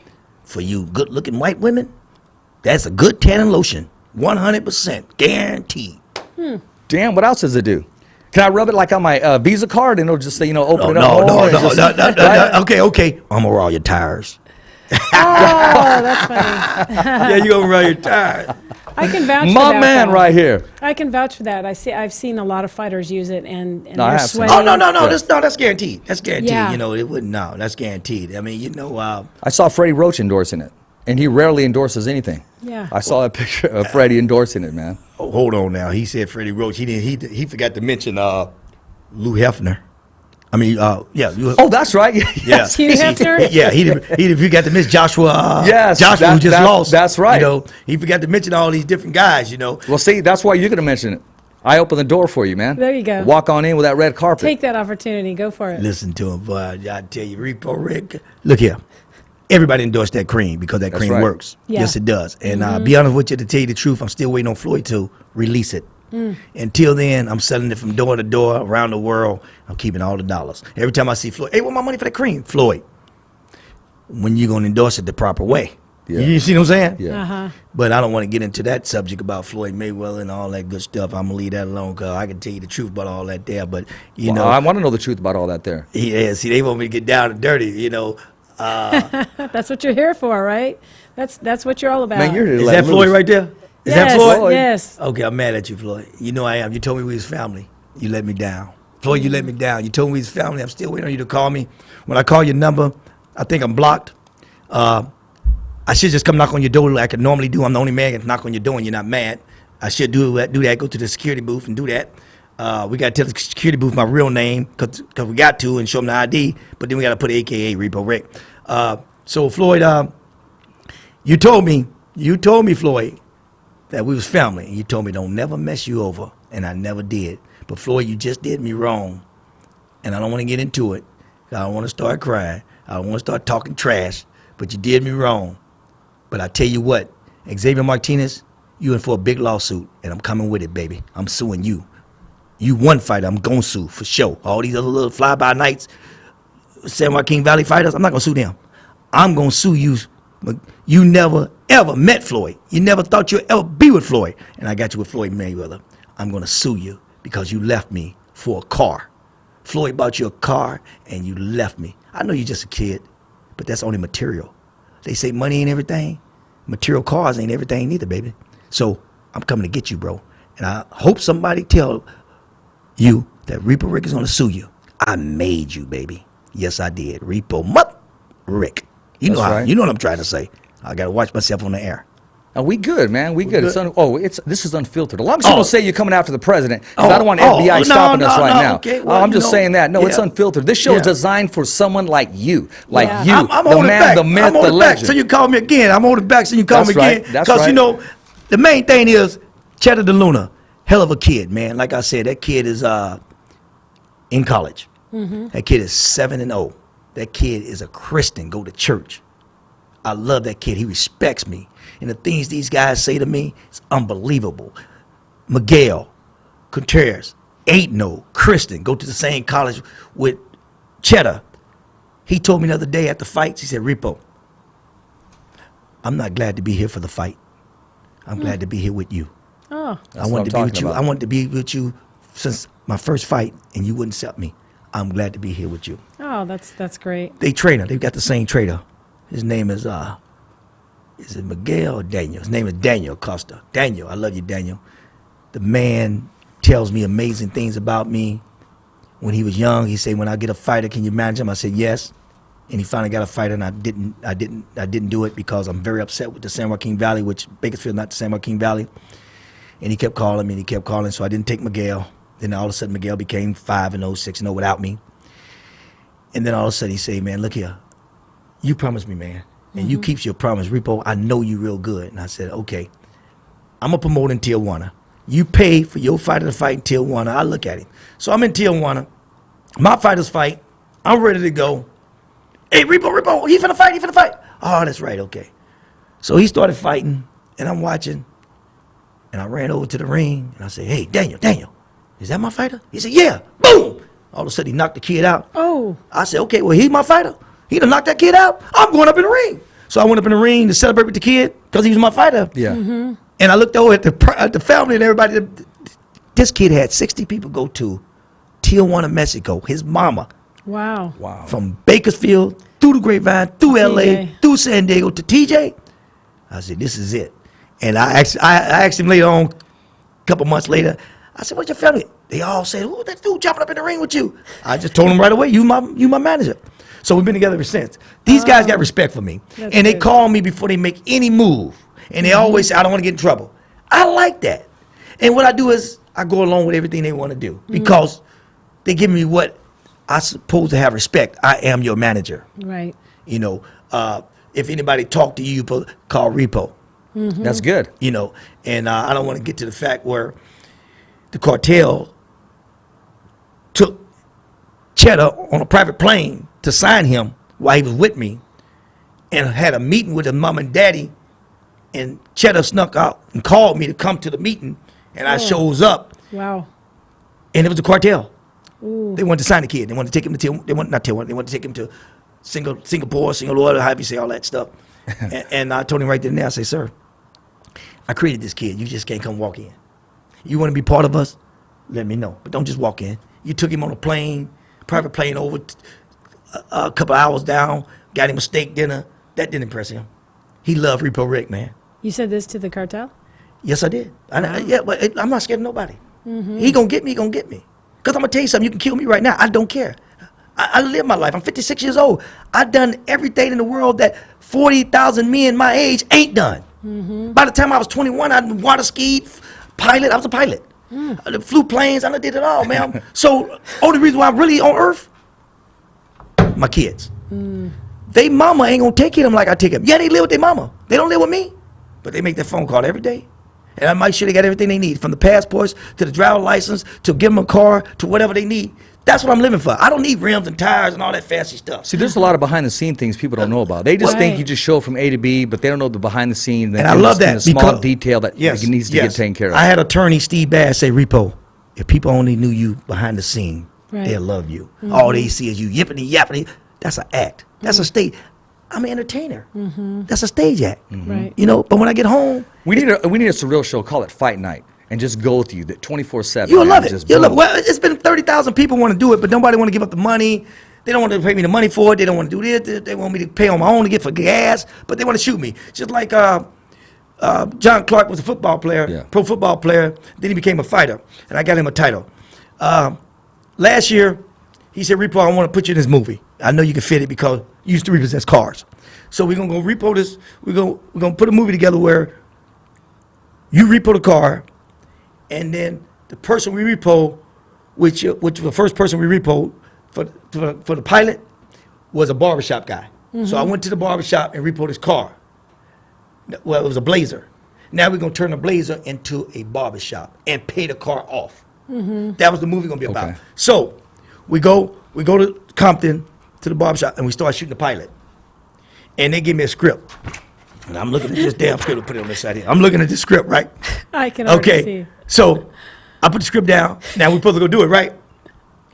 for you good-looking white women, that's a good tanning lotion. 100% guaranteed. Damn, what else does it do? Can I rub it like on my Visa card and it'll just say, open it up No, more no, and no, just- no, no, no, Right? no. Okay. I'm gonna roll your tires. Oh, that's funny. Yeah, you gonna roll your tires. I can vouch for My that. man though. right here. I can vouch for that. I've seen a lot of fighters use it, and No, I they're have seen it. sweating. Oh no. Yeah. That's guaranteed. That's guaranteed. Yeah. You know, it wouldn't. No, that's guaranteed. I mean, I saw Freddie Roach endorsing it, and he rarely endorses anything. Yeah. I saw a picture of Freddie endorsing it, man. oh, hold on now. He said Freddie Roach. He didn't. He forgot to mention Lou Hefner. I mean, yeah. Oh, that's right. yeah. Hugh Hefner? Yeah, he forgot to mention Joshua. Yes, Joshua who just lost. that's right. You know, he forgot to mention all these different guys. You know. Well, see, that's why you're going to mention it. I open the door for you, man. There you go. Walk on in with that red carpet. Take that opportunity. Go for it. Listen to him, boy. I tell you, Repo Rick. Look here. Everybody endorsed that cream because that That's cream right. works. Yeah. Yes, it does. And be honest with you, to tell you the truth, I'm still waiting on Floyd to release it. Until then, I'm selling it from door to door around the world. I'm keeping all the dollars. Every time I see Floyd, hey, where's my money for that cream? Floyd, when you going to endorse it the proper way? Yeah. You see what I'm saying? Yeah. But I don't want to get into that subject about Floyd Mayweather and all that good stuff. I'm going to leave that alone because I can tell you the truth about all that there. But, you Well, know. I want to know the truth about all that there. Yeah, see, they want me to get down and dirty, you know. That's what you're here for, right? That's what you're all about. Man, you're here to Is let that Floyd loose. right there? Is yes, that Floyd? Yes. Okay, I'm mad at you, Floyd. You know I am. You told me we was family. You let me down. Floyd, you let me down. You told me we was family. I'm still waiting on you to call me. When I call your number, I think I'm blocked. I should just come knock on your door like I normally do. I'm the only man that can knock on your door and you're not mad. I should do that. Go to the security booth and do that. We got to tell the security booth my real name because we got to and show them the ID. But then we got to put AKA Repo Rick. So Floyd, you told me, Floyd, that we was family. And you told me don't never mess you over, and I never did. But Floyd, you just did me wrong, and I don't want to get into it. I don't want to start crying. I don't want to start talking trash. But you did me wrong. But I tell you what, Xavier Martinez, you in for a big lawsuit, and I'm coming with it, baby. I'm suing you. You one fighter, I'm gonna sue for sure. All these other little fly-by-nights, San Joaquin Valley fighters, I'm not gonna sue them. I'm gonna sue you. You never ever met Floyd. You never thought you'd ever be with Floyd. And I got you with Floyd Mayweather. I'm gonna sue you because you left me for a car. Floyd bought you a car and you left me. I know you're just a kid, but that's only material. They say money ain't everything. Material cars ain't everything neither, baby. So I'm coming to get you, bro. And I hope somebody tell you that Repo Rick is gonna sue you. I made you, baby. Yes, I did. Repo Rick. You know That's how, right. you know what I'm trying to say. I gotta watch myself on the air. We good, man. We good. good. This is unfiltered. As long as you Oh. don't say you're coming after the president, 'cause Oh, I don't want oh, FBI no, stopping us no, right no, now. okay, well, I'm just you know, saying that. No, it's yeah. unfiltered. This show is Yeah. designed for someone like you, like Yeah. you, I'm the holding man, back. the myth, I'm the holding back. legend. So you call me again. I'm holding back so you call That's me right. again. That's Because, right. you know, the main thing is Cheddar DeLuna, hell of a kid, man. Like I said, that kid is in college. That kid is 7-0. That kid is a Christian, go to church. I love that kid. He respects me. And the things these guys say to me is unbelievable. Miguel Contreras, 8-0, Christian, go to the same college with Cheddar. He told me the other day at the fights, he said, Repo, I'm not glad to be here for the fight. I'm glad to be here with you. Oh, That's I what wanted I'm to be talking with you. about. I wanted to be with you since my first fight, and you wouldn't accept me. I'm glad to be here with you. oh, that's great. They trainer. They've got the same trainer. His name is it Miguel or Daniel? His name is Daniel Costa. Daniel, I love you, Daniel. The man tells me amazing things about me. When he was young, he said, "When I get a fighter, can you manage him?" I said, "Yes." And he finally got a fighter, and I didn't do it because I'm very upset with the San Joaquin Valley, which Bakersfield, not the San Joaquin Valley. And he kept calling me, and he kept calling, so I didn't take Miguel. Then all of a sudden, Miguel became 5-0, 6-0 without me. And then all of a sudden, he said, man, look here. You promised me, man. And you keeps your promise. Repo, I know you real good. And I said, okay, I'm going to promote in Tijuana. You pay for your fighter to fight in Tijuana. I look at him. So I'm in Tijuana. My fighters fight. I'm ready to go. Hey, Repo, he finna fight. Oh, that's right, okay. So he started fighting, and I'm watching. And I ran over to the ring, and I said, hey, Daniel, is that my fighter? He said, yeah. Boom! All of a sudden, he knocked the kid out. Oh. I said, okay, well, he's my fighter. He done knocked that kid out. I'm going up in the ring. So I went up in the ring to celebrate with the kid because he was my fighter. Yeah. And I looked over at the family and everybody. This kid had 60 people go to Tijuana, Mexico. His mama. Wow. Wow. From Bakersfield, through the Grapevine, through LA, TJ. through San Diego to TJ. I said, this is it. And I asked him later on, a couple months later, I said, what's your family? They all said, who's that dude jumping up in the ring with you? I just told him right away, you my manager. So we've been together ever since. These guys got respect for me. That's And they good. call me before they make any move. And they always say, I don't want to get in trouble. I like that. And what I do is I go along with everything they want to do because they give me what I supposed to have respect. I am your manager. Right. You know, if anybody talk to you, call Repo. That's good. You know, and I don't want to get to the fact where the cartel took Cheddar on a private plane to sign him while he was with me and had a meeting with his mom and daddy, and Cheddar snuck out and called me to come to the meeting, and I shows up, Wow. and it was the cartel. Ooh. They wanted to sign the kid. They wanted to take him to they wanted to take him to Singapore, however you say all that stuff. and I told him right then and there, I say, sir, I created this kid. You just can't come walk in. You want to be part of us? Let me know. But don't just walk in. You took him on a plane, private plane over a couple hours down, got him a steak dinner. That didn't impress him. He loved Repo Rick, man. You said this to the cartel? Yes, I did. Yeah, but I'm not scared of nobody. He gonna get me, Because I'm gonna tell you something. You can kill me right now. I don't care. I live my life. I'm 56 years old. I've done everything in the world that 40,000 men my age ain't done. By the time I was 21, I water skied, pilot. I was a pilot. I flew planes. I done did it all, man. So only reason why I'm really on Earth, my kids. They mama ain't gonna take care of them like I take them. Yeah, they live with their mama. They don't live with me, but they make that phone call every day. And I make sure they got everything they need, from the passports to the driver license to give them a car to whatever they need. That's what I'm living for. I don't need rims and tires and all that fancy stuff. See, there's a lot of behind-the-scene things people don't know about. They just think Right. you just show from A to B, but they don't know the behind-the-scenes. And I love that the small because- detail that needs to get taken care of. I had attorney Steve Bass say, Repo, if people only knew you behind the scene, Right. they'll love you. All they see is you yipping yapping. That's an act. That's a stage. I'm an entertainer. That's a stage act. Right. You know, but when I get home, we need a surreal show. Call it Fight Night, and just go with you that 24/7. you'll love Just it. You'll love it. boom. Well, it's been 30,000 people want to do it, but nobody want to give up the money. They don't want to pay me the money for it. They don't want to do this. They want me to pay on my own to get for gas, but they want to shoot me. Just like John Clark was a football player, Yeah. pro football player. Then he became a fighter, and I got him a title. Last year, he said, Repo, I want to put you in this movie. I know you can fit it because you used to repossess cars. So we're going to go repo this. We're gonna put a movie together where you repo the car, and then the person we repo, which the first person we repo for the pilot, was a barbershop guy. So I went to the barbershop and repoed his car. Well, it was a Blazer. Now we're going to turn the Blazer into a barbershop and pay the car off. That was the movie going to be about. Okay. So we go to Compton to the barbershop and we start shooting the pilot. And they give me a script. And I'm looking at this damn script and put it on this side here. I'm looking at this script, right? I can already Okay. see. So I put the script down. Now we're supposed to go do it, right?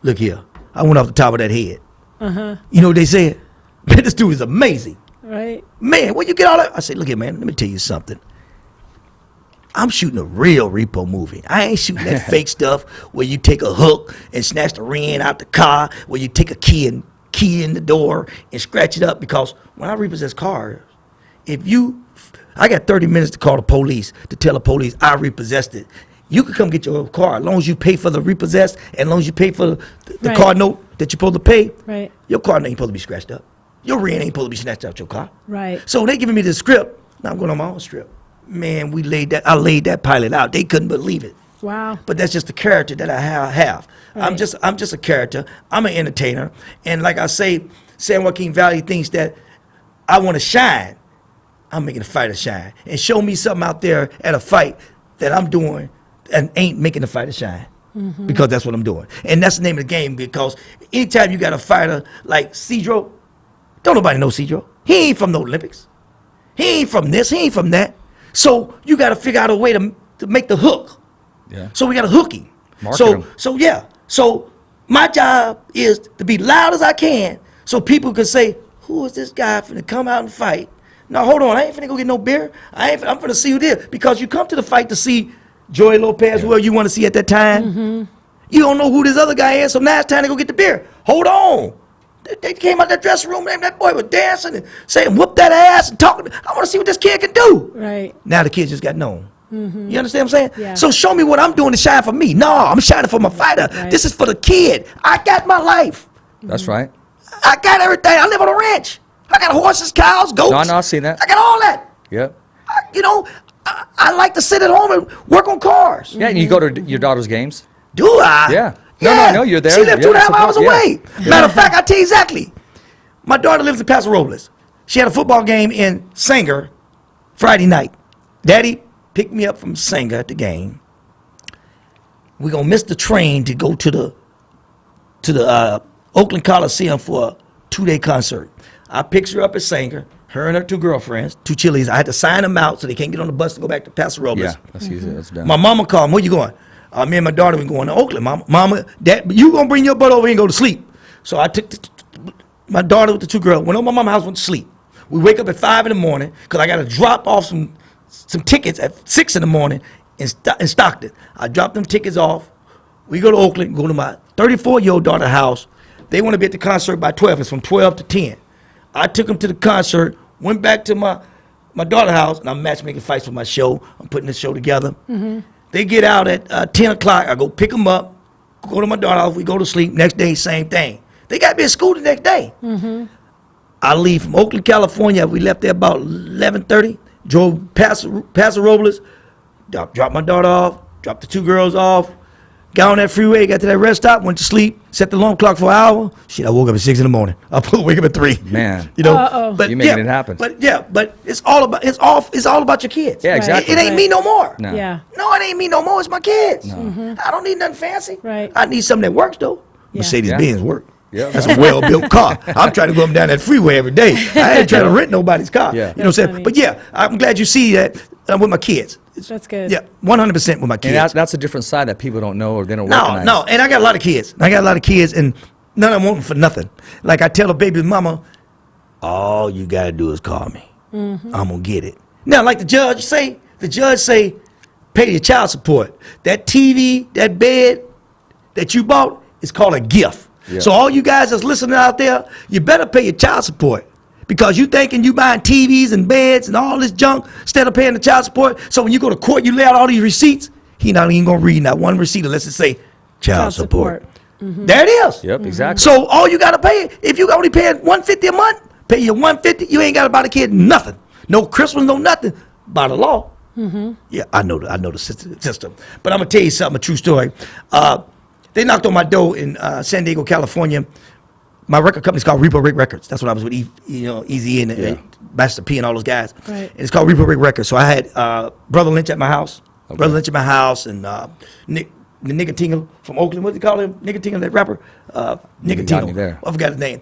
Look here. I went off the top of that head. You know what they said? Man, this dude is amazing. Right. Man, where you get all that? I said, look here, man, let me tell you something. I'm shooting a real repo movie. I ain't shooting that fake stuff where you take a hook and snatch the ring out the car, where you take a key in the door and scratch it up. Because when I repossess cars, I got 30 minutes to call the police, to tell the police I repossessed it. You can come get your car as long as you pay for the repossessed and as long as you pay for the Right. car note that you're supposed to pay. Right. Your car ain't supposed to be scratched up. Your ring ain't supposed to be snatched out your car. Right. So they giving me this script. Now I'm going on my own script. Man, I laid that pilot out. They couldn't believe it. Wow. But that's just the character that I have. I'm Right. just a character. I'm an entertainer. And like I say, San Joaquin Valley thinks that I want to shine. I'm making a fighter shine. And show me something out there at a fight that I'm doing and ain't making the fighter shine. Because that's what I'm doing. And that's the name of the game, because anytime you got a fighter like Cedro, don't nobody know Cedro. He ain't from the Olympics. He ain't from this, he ain't from that. So you got to figure out a way to make the hook. Yeah. So we got to hook him. Market him. So my job is to be loud as I can so people can say, who is this guy finna come out and fight? Now hold on, I ain't finna go get no beer. I'm finna see who this. Because you come to the fight to see Joey Lopez, whoever you want to see at that time. You don't know who this other guy is, so now it's time to go get the beer. Hold on. They came out that dressing room, and that boy was dancing and saying, whoop that ass and talking. I want to see what this kid can do. Right. Now the kid just got known. You understand what I'm saying? Yeah. So show me what I'm doing to shine for me. No, I'm shining for my fighter. Right. This is for the kid. I got my life. That's right. I got everything. I live on a ranch. I got horses, cows, goats. No, I've seen that. I got all that. Yep. I like to sit at home and work on cars. Yeah, and you go to your daughter's games? Do I? Yeah. No, I know you're there. She lived Yeah, 2.5 hours yeah. away. Matter of fact, I tell you exactly. My daughter lives in Paso Robles. She had a football game in Sanger Friday night. Daddy picked me up from Sanger at the game. We're gonna miss the train to go to the Oakland Coliseum for a 2-day concert. I picked her up at Sanger. Her and her 2 girlfriends, 2 Chili's. I had to sign them out so they can't get on the bus to go back to Paso Robles. Yeah, that's easy. That's done. My mama called me. Where you going? Me and my daughter were going to Oakland. Mama, Dad, you gonna bring your butt over here and go to sleep. So I took my daughter with the 2 girls, went over to my mama's house, went to sleep. We wake up at 5 in the morning because I got to drop off some tickets at 6 in the morning in Stockton. I dropped them tickets off. We go to Oakland, go to my 34-year-old daughter's house. They want to be at the concert by 12. It's from 12 to 10. I took them to the concert, went back to my daughter's house, and I'm matchmaking fights for my show. I'm putting this show together. They get out at 10 o'clock. I go pick them up, go to my daughter's house. We go to sleep. Next day, same thing. They got me at school the next day. I leave from Oakland, California. We left there about 11:30. Drove Paso Robles. Dropped my daughter off. Dropped the 2 girls off. Got on that freeway, got to that rest stop, went to sleep, set the alarm clock for an hour. Shit, I woke up at 6 in the morning. I wake up at 3. Man. You know, Uh-oh. but You making it happen. But it's all about your kids. Yeah, exactly. It ain't me no more. No. Yeah. No, it ain't me no more. It's my kids. I don't need nothing fancy. Right. I need something that works though. Yeah. Mercedes-Benz work. Yeah. That's a well-built car. I'm trying to go up and down that freeway every day. I ain't trying to rent nobody's car. Yeah. You know what I'm saying? funny. But yeah, I'm glad you see that with my kids. That's good. Yeah, 100% with my And kids. that's a different side that people don't know or they don't No, recognize. no, and I got a lot of kids. And none of them want them for nothing. Like I tell the baby mama, all you gotta do is call me. I'm gonna get it. Now, like the judge say, pay your child support. That TV, that bed that you bought is called a gift. Yeah. So all you guys that's listening out there, you better pay your child support. Because you thinking you buying TVs and beds and all this junk instead of paying the child support. So when you go to court, you lay out all these receipts. He not even gonna read not one receipt unless it say child support. There it is. Yep, exactly. So all you gotta pay, if you only paying $150 a month, pay your $150. You ain't gotta buy the kid nothing. No Christmas, no nothing. By the law. Yeah, I know the system. But I'm gonna tell you something, a true story. They knocked on my door in San Diego, California. My record company's called Repo Rick Records. That's when I was with Easy and Master P and all those guys. Right. And it's called Repo Rick Records. So I had Brother Lynch at my house. Okay. Brother Lynch at my house and Nick the Nigga Tingle from Oakland. What do they call him? Nigga Tingle, that rapper? Nigga You got Tingle. me there. I forgot his name.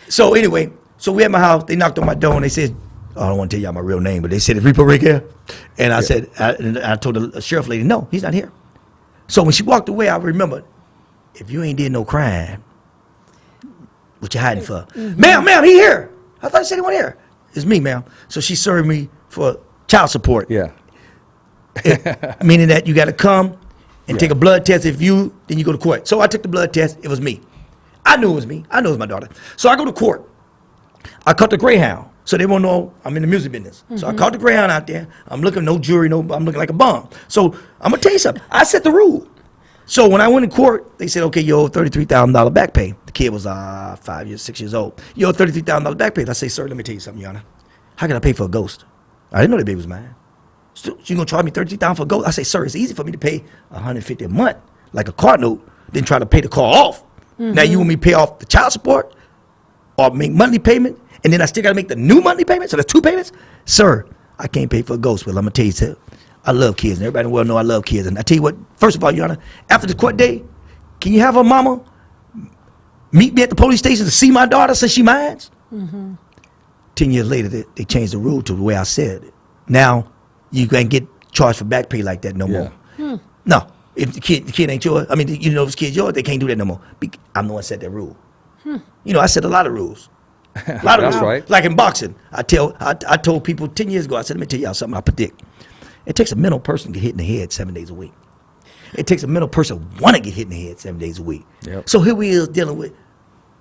So anyway, we at my house. They knocked on my door and they said, I don't want to tell y'all my real name, but they said, is Repo Rick here? And I said, I told the sheriff lady, no, he's not here. So when she walked away, I remembered, if you ain't did no crime, what you hiding for? Ma'am, he here. I thought you said he wasn't here. It's me, ma'am. So she served me for child support. Yeah. Meaning that you got to come and take a blood test. Then you go to court. So I took the blood test. It was me. I knew it was me. I knew it was my daughter. So I go to court. I caught the Greyhound. So they won't know I'm in the music business. So I caught the Greyhound out there. I'm looking, no jury, I'm looking like a bum. So I'm going to tell you something. I set the rule. So when I went in court, they said, okay, you owe $33,000 back pay. The kid was 6 years old. You owe $33,000 back pay. I say, sir, let me tell you something, Your Honor. How can I pay for a ghost? I didn't know the baby was mine. So you gonna charge me $33,000 for a ghost? I say, sir, it's easy for me to pay $150 a month, like a car note, than try to pay the car off. Now you want me to pay off the child support or make monthly payment, and then I still gotta make the new monthly payment? So that's 2 payments? Sir, I can't pay for a ghost. Well, I'm gonna tell you something. I love kids, and everybody in the world know I love kids. And I tell you what, first of all, Your Honor, after the court day, can you have her mama meet me at the police station to see my daughter since she mine? 10 years later, they changed the rule to the way I said it. Now, you can't get charged for back pay like that no more. No, if the kid ain't yours, I mean, you know, if the kid's yours, they can't do that no more. I'm the one that set that rule. You know, I set a lot of rules. A lot of That's rules. right. Like in boxing, I told people 10 years ago, I said, let me tell y'all something I predict. It takes a mental person to get hit in the head 7 days a week. It takes a mental person want to get hit in the head 7 days a week. Yep. So here we is dealing with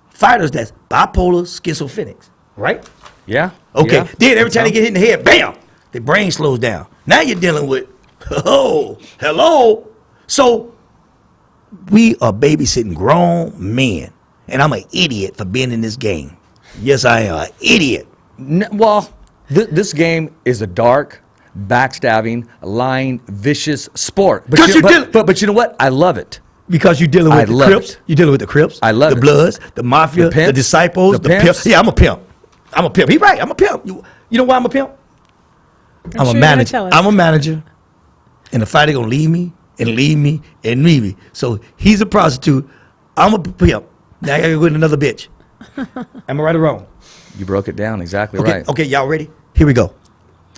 fighters that's bipolar, schizophrenics, right? Yeah. Okay. Yeah. Then every time they get hit in the head, bam, their brain slows down. Now you're dealing with, oh, hello. So we are babysitting grown men, and I'm an idiot for being in this game. Yes, I am an idiot. Well, this game is a dark, backstabbing, lying, vicious sport. But 'Cause but you know what? I love it. Because you're dealing I with the love Crips. it. You're dealing with the Crips. I love the it. Bloods, the Mafia, The pimps, the Disciples, the the pimps. pimps. Yeah, I'm a pimp. I'm a pimp. He right. I'm a pimp. You know why I'm a pimp? I'm sure a you're gonna manager. tell us. I'm a manager. And the fighter gonna leave me and leave me and leave me. So he's a prostitute. I'm a pimp. Now I gotta go with another bitch. Am I right or wrong? You broke it down exactly Okay. right. Okay, y'all ready? Here we go.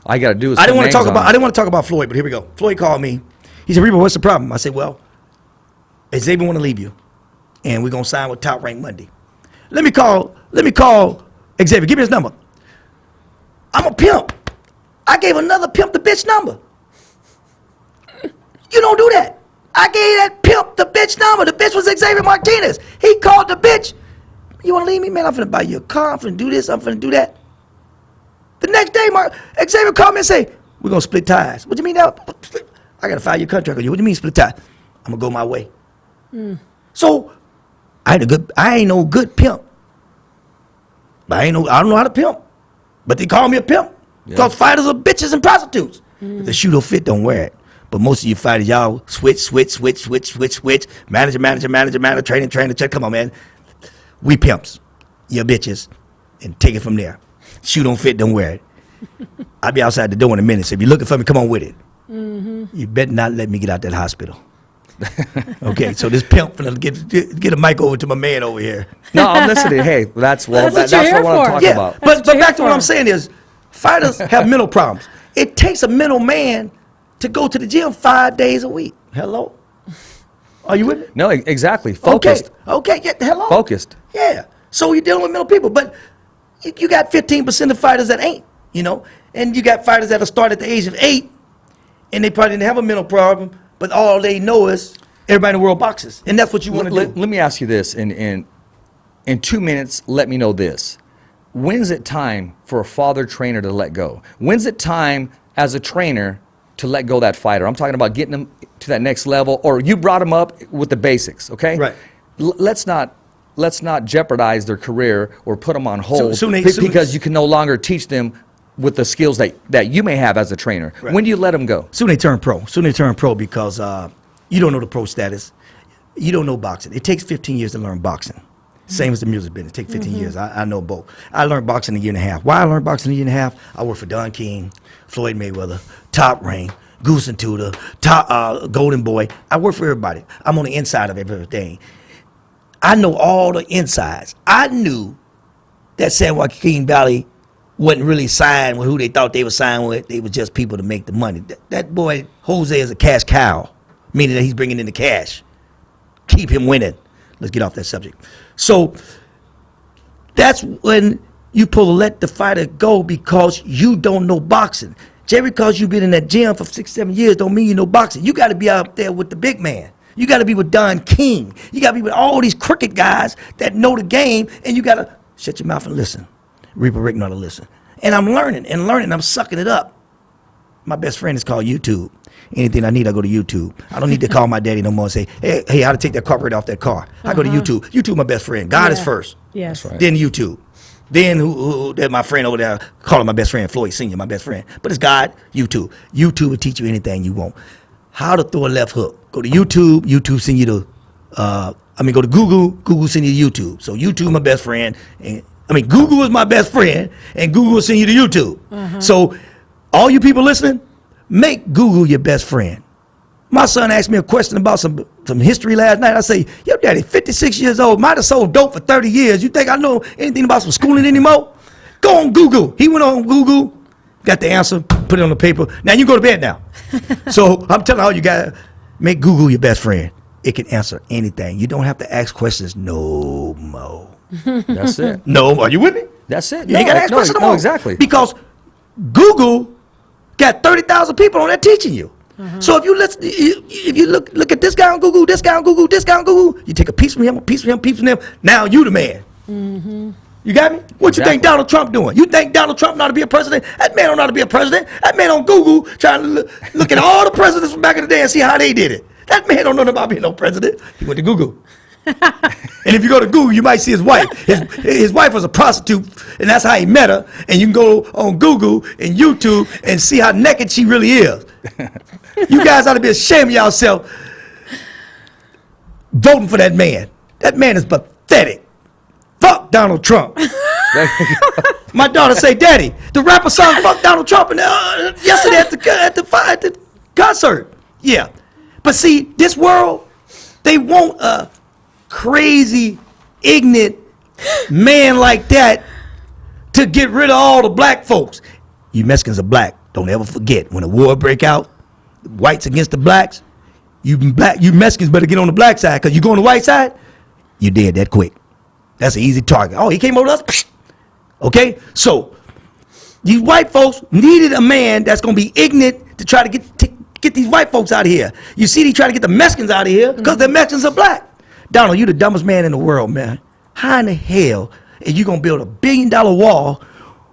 All you got to do is I didn't put want to names talk about. on I it. didn't want to talk about Floyd, but here we go. Floyd called me. He said, "Reba, what's the problem?" I said, "Well, Xavier want to leave you, and we're gonna sign with Top Rank Monday. Let me call Xavier. Give me his number. I'm a pimp. I gave another pimp the bitch number. You don't do that. I gave that pimp the bitch number. The bitch was Xavier Martinez. He called the bitch. You want to leave me, man? I'm finna buy you a car. I'm finna do this. I'm finna do that. The next day, Xavier called me and say, we're going to split ties. What do you mean now? I got to file your contract on you. What do you mean split ties? I'm going to go my way. So, I ain't no good pimp. But I don't know how to pimp. But they call me a pimp. Because fighters are bitches and prostitutes. If the shoe don't fit, don't wear it. But most of you fighters, y'all switch. Manager, trainer. Come on, man. We pimps. You're bitches. And take it from there. Shoe don't fit, don't wear it. I'll be outside the door in a minute. So if you're looking for me, come on with it. You better not let me get out that hospital. Okay, so this pimp finna get a mic over to my man over here. No, I'm listening. Hey, that's That's what that's you're what here I want to for. talk Yeah, about. but what you're back to here what I'm for. saying is, fighters have mental problems. It takes a mental man to go to the gym 5 days a week. Hello? Are you with me? No, exactly. Focused. Okay, yeah, hello? Focused. Yeah. So you're dealing with mental people, but you got 15% of fighters that ain't, you know, and you got fighters that'll start at the age of 8, and they probably didn't have a mental problem, but all they know is everybody in the world boxes, and that's what you want to do. Let me ask you this. In 2 minutes, let me know this. When's it time for a father trainer to let go? When's it time as a trainer to let go of that fighter? I'm talking about getting them to that next level, or you brought them up with the basics, okay? Right. Let's not jeopardize their career or put them on hold soon they- because you can no longer teach them with the skills that you may have as a trainer. Right. When do you let them go? Soon they turn pro. Soon they turn pro because you don't know the pro status. You don't know boxing. It takes 15 years to learn boxing. Same as the music business. It takes 15 years. I know both. I learned boxing in a year and a half. Why I learned boxing in a year and a half? I worked for Don King, Floyd Mayweather, Top Rank, Goose and Tudor, Golden Boy. I work for everybody. I'm on the inside of everything. I know all the insides. I knew that San Joaquin Valley wasn't really signed with who they thought they were signed with. They were just people to make the money. That boy, Jose, is a cash cow, meaning that he's bringing in the cash. Keep him winning. Let's get off that subject. So that's when you pull to let the fighter go because you don't know boxing. Just because you've been in that gym for 6-7 years don't mean you know boxing. You got to be out there with the big man. You got to be with Don King. You got to be with all these crooked guys that know the game, and you got to shut your mouth and listen. Reaper Rick know how to listen. And I'm learning. I'm sucking it up. My best friend is called YouTube. Anything I need, I go to YouTube. I don't need to call my daddy no more and say, hey, how to take that carburetor off that car. I go to YouTube. YouTube, my best friend. God is Yeah. first. Yes. right. Then YouTube. Then that my friend over there, calling my best friend, Floyd Sr., my best friend. But it's God, YouTube. YouTube will teach you anything you want. How to throw a left hook. Go to YouTube, YouTube send you to, go to Google, Google send you to YouTube. So YouTube my best friend, and Google is my best friend, and Google will send you to YouTube. So all you people listening, make Google your best friend. My son asked me a question about some history last night. I say, your daddy, 56 years old, might have sold dope for 30 years. You think I know anything about some schooling anymore? Go on Google. He went on Google, got the answer, put it on the paper. Now you go to bed now. So I'm telling all you guys, make Google your best friend. It can answer anything. You don't have to ask questions no more. That's it. No, are you with me? That's it. You ain't got to ask questions no more. Exactly. Because Google got 30,000 people on there teaching you. So if you listen, if you look at this guy on Google, this guy on Google, this guy on Google, you take a piece from him, a piece from him, a piece from him. Now you the man. You got me? What you think Donald Trump doing? You think Donald Trump ought to be a president? That man don't know how to be a president. That man on Google trying to look at all the presidents from back in the day and see how they did it. That man don't know about being no president. He went to Google. And if you go to Google, you might see his wife. His wife was a prostitute, and that's how he met her. And you can go on Google and YouTube and see how naked she really is. You guys ought to be ashamed of yourself voting for that man. That man is pathetic. Fuck Donald Trump. My daughter say, Daddy, the rapper song fuck Donald Trump and yesterday at the concert. Yeah. But see, this world, they want a crazy, ignorant man like that to get rid of all the black folks. You Mexicans are black. Don't ever forget, when a war break out, whites against the blacks, you Mexicans better get on the black side, because you go on the white side, you're dead that quick. That's an easy target. Oh, he came over to us? Psh. Okay? So, these white folks needed a man that's going to be ignorant to try to get these white folks out of here. You see, they try to get the Mexicans out of here because the Mexicans are black. Donald, you the dumbest man in the world, man. How in the hell are you going to build $1 billion wall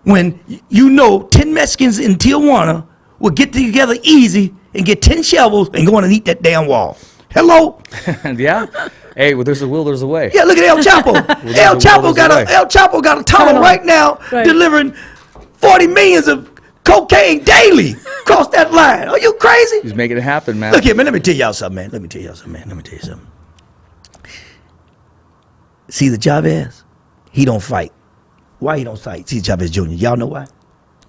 when you know 10 Mexicans in Tijuana will get together easy and get 10 shovels and go on and eat that damn wall? Hello? Yeah. Hey, well, there's a will, there's a way. Yeah, look at El Chapo. El Chapo got a tunnel right now delivering 40 millions of cocaine daily across that line. Are you crazy? He's making it happen, man. Look here, man. Let me tell y'all something, man. Let me tell you something. Cesar Chavez, he don't fight. Why he don't fight? Cesar Chavez Jr. Y'all know why?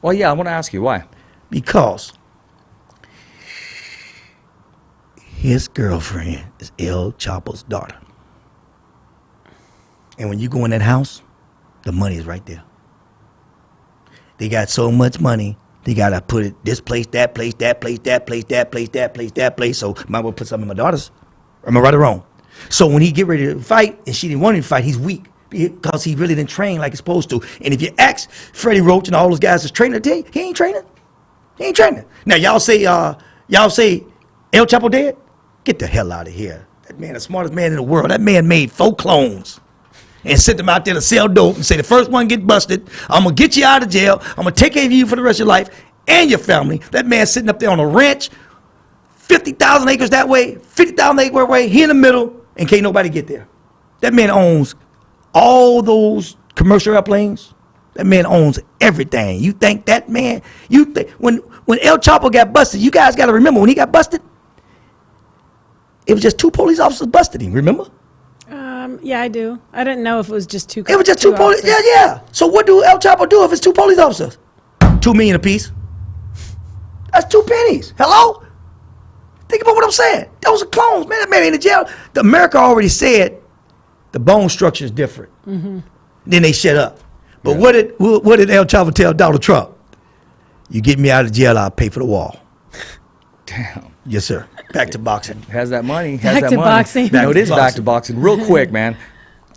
Well, yeah, I want to ask you why. Because his girlfriend is El Chapo's daughter. And when you go in that house, the money is right there. They got so much money, they got to put it this place, that place, that place, that place, that place, that place, that place. So might well put something in my daughter's. Am I right or wrong? So when he get ready to fight, and she didn't want him to fight, he's weak because he really didn't train like he's supposed to. And if you ask Freddie Roach and all those guys that's training today, he ain't training. He ain't training. Now y'all say El Chapo dead? Get the hell out of here. That man, the smartest man in the world. That man made 4 clones and sent them out there to sell dope and say, the first one get busted, I'm going to get you out of jail, I'm going to take care of you for the rest of your life and your family. That man sitting up there on a ranch, 50,000 acres that way, 50,000 acres way, he in the middle, and can't nobody get there. That man owns all those commercial airplanes. That man owns everything. You think that man, when El Chapo got busted, you guys got to remember, when he got busted, it was just 2 police officers busted him, remember? Yeah, I do. I didn't know if it was just 2. It was just 2 police. Yeah. So what do El Chapo do if it's 2 police officers? $2 million apiece. That's 2 pennies. Hello? Think about what I'm saying. Those are clones, man. That man ain't in jail. America already said the bone structure is different. Then they shut up. But what did El Chapo tell Donald Trump? You get me out of jail, I'll pay for the wall. Damn. Yes, sir. Back to boxing. Has that money. Back to boxing. No, it is back to boxing. Real quick, man.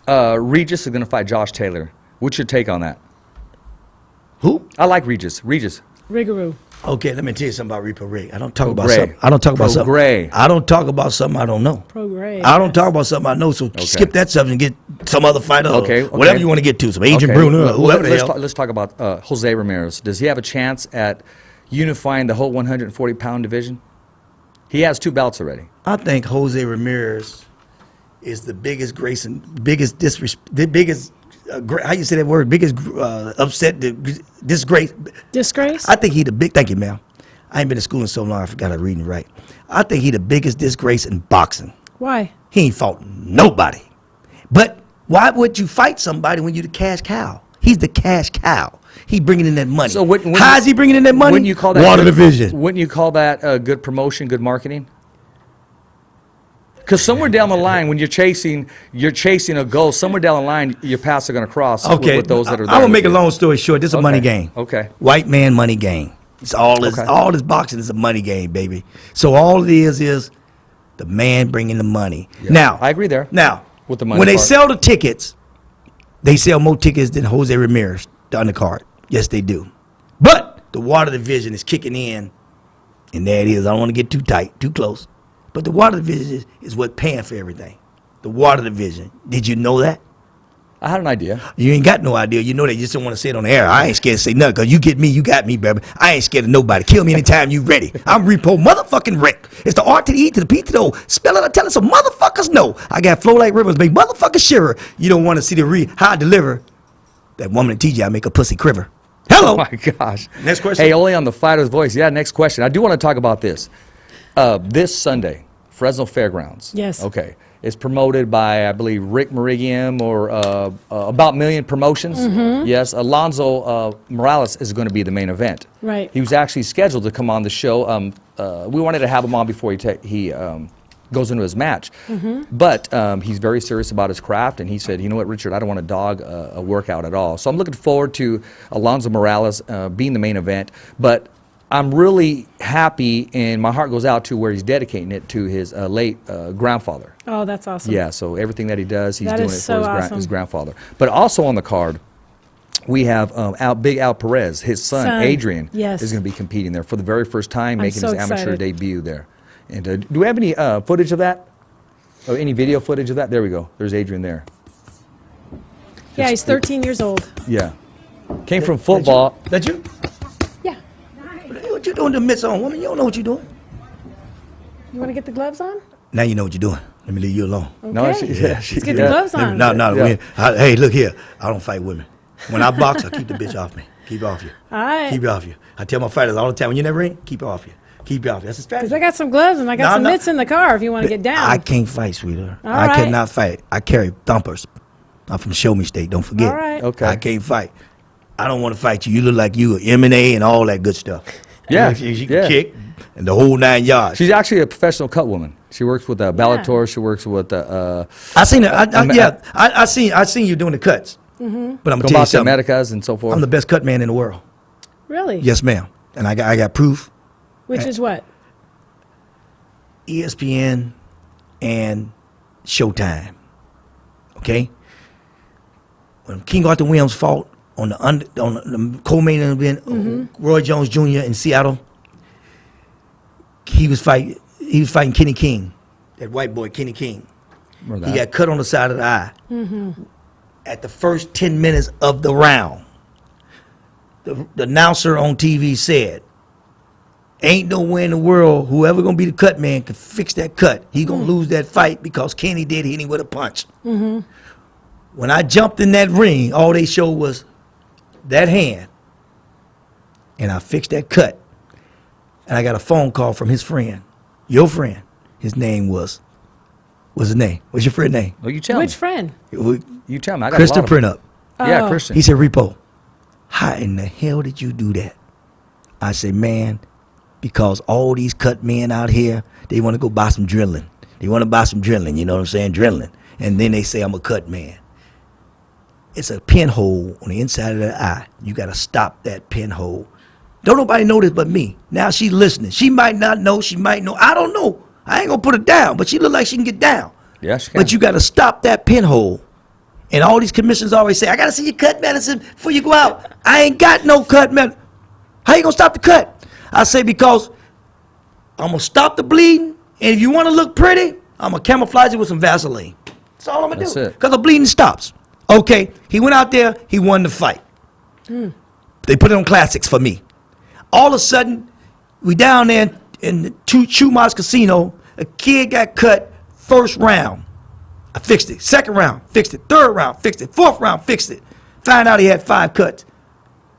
Regis is going to fight Josh Taylor. What's your take on that? Who? I like Regis. Rigaroo. Okay, let me tell you something about Reaper Ray. I don't talk about Gray. something. I don't talk about Pro something. Gray. I don't talk about something I don't know. Pro Gray. I don't talk about something I know. So skip that subject and get some other fighter. Okay, or whatever you want to get to. Some Adrian Bruner. Or whoever the hell. Let's talk about Jose Ramirez. Does he have a chance at unifying the whole 140-pound division? He has 2 belts already. I think Jose Ramirez is the biggest disrespect, the biggest how you say that word? Biggest upset, disgrace. Disgrace? I think he the big. Thank you, ma'am. I ain't been to school in so long. I forgot to read and write. I think he the biggest disgrace in boxing. Why? He ain't fought nobody. But why would you fight somebody when you the cash cow? He's the cash cow. He bringing in that money. So how is he bringing in that money? Wouldn't you call that Water good, division? Wouldn't you call that good promotion, good marketing? Because somewhere down the line, when you're chasing a goal, somewhere down the line, your paths are going to cross Okay, with those that are there. I'm gonna make a with you. long story short. This is a money game. Okay. White man money game. It's all this. Okay. All this boxing is a money game, baby. So all it is the man bringing the money. Yeah. Now I agree there. Now With the money when they part. sell the tickets, they sell more tickets than Jose Ramirez, the undercard. Yes, they do. But the water division is kicking in, and there it is. I don't want to get too tight, too close. But the water division is what paying for everything. The water division. Did you know that? I had an idea. You ain't got no idea. You know that. You just don't want to say it on the air. I ain't scared to say nothing because you get me, you got me, baby. I ain't scared of nobody. Kill me anytime you ready. I'm Repo motherfucking Rick. It's the R to the E to the P to the O. Spell it or tell it so motherfuckers know. I got flow like rivers, baby. Motherfucker shiver. You don't want to see how I deliver. That woman at TJ, I make a pussy quiver. Hello. Oh my gosh. Next question. Hey, only on the Fighter's Voice. Yeah, next question. I do want to talk about this. This Sunday, Fresno Fairgrounds. Yes. Okay. It's promoted by, I believe, Rick Merigian or About Million Promotions. Mm-hmm. Yes. Alonzo Morales is going to be the main event. Right. He was actually scheduled to come on the show. We wanted to have him on before he goes into his match. Mm-hmm. But he's very serious about his craft, and he said, you know what, Richard, I don't want to dog a workout at all. So I'm looking forward to Alonzo Morales being the main event. But I'm really happy, and my heart goes out to where he's dedicating it to his late grandfather. Oh, that's awesome. Yeah, so everything that he does, he's That doing is it so for awesome. his grandfather. But also on the card, we have Big Al Perez, his son, Adrian, yes. is going to be competing there for the very first time, I'm making so his amateur excited. debut there. And do we have any footage of that? Or any video footage of that? There we go. There's Adrian there. Yeah, he's 13 years old. Yeah. Came from football. That you? Yeah. What you doing to mitts on, woman? You don't know what you're doing. You want to get the gloves on? Now you know what you're doing. Let me leave you alone. Okay. No, Let's get the gloves on. No, Yeah. hey, look here. I don't fight women. When I box, I keep the bitch off me. Keep her off you. All right. Keep her off you. I tell my fighters all the time, when you're in that ring, keep her off you. Keep her off you. That's a strategy. Because I got some gloves and I got No, some no. mitts in the car if you want to get down. I can't fight, sweetheart. All I right. cannot fight. I carry thumpers. I'm from Show Me State. Don't forget. All right. Okay. I can't fight. I don't want to fight you. You look like you are M&A and all that good stuff. Yeah, She can yeah. kick and the whole 9 yards. She's actually a professional cut woman. She works with Bellator. She works with I seen her. I seen you doing the cuts. Mm-hmm. But I'm gonna tell you Combate something. Americas and so forth. I'm the best cut man in the world. Really? Yes, ma'am. And I got proof. Which is what? ESPN and Showtime. Okay. When King Arthur Williams fought on the co-main event, Roy Jones Jr. in Seattle, he was fighting Kenny King, that white boy Kenny King. Remember He that. got cut on the side of the eye. At the first 10 minutes of the round, the announcer on TV said, ain't no way in the world whoever gonna be the cut man can fix that cut. He gonna lose that fight because Kenny did hit him with a punch. When I jumped in that ring, all they showed was that hand, and I fixed that cut. And I got a phone call from his friend, your friend. His name what's his name? What's your friend name? Well, you tell Which me. friend? You tell me. I got Christian a lot of them. Printup. Yeah, Oh. Christian. He said, Repo, how in the hell did you do that? I said, man, because all these cut men out here, they want to go buy some drilling. They want to buy some drilling, you know what I'm saying? Drilling. And then they say, I'm a cut man. It's a pinhole on the inside of the eye. You got to stop that pinhole. Don't nobody know this but me. Now she's listening. She might not know. She might know. I don't know. I ain't going to put her down, but she look like she can get down. Yeah, she can. But you got to stop that pinhole. And all these commissions always say, I got to see your cut medicine before you go out. I ain't got no cut medicine. How you going to stop the cut? I say, because I'm going to stop the bleeding. And if you want to look pretty, I'm going to camouflage it with some Vaseline. That's all I'm going to That's do. it. Because the bleeding stops. Okay, he went out there. He won the fight. They put it on classics for me. All of a sudden, we down there in the Chumas Casino. A kid got cut first round. I fixed it. Second round, fixed it. Third round, fixed it. Fourth round, fixed it. Find out he had 5 cuts,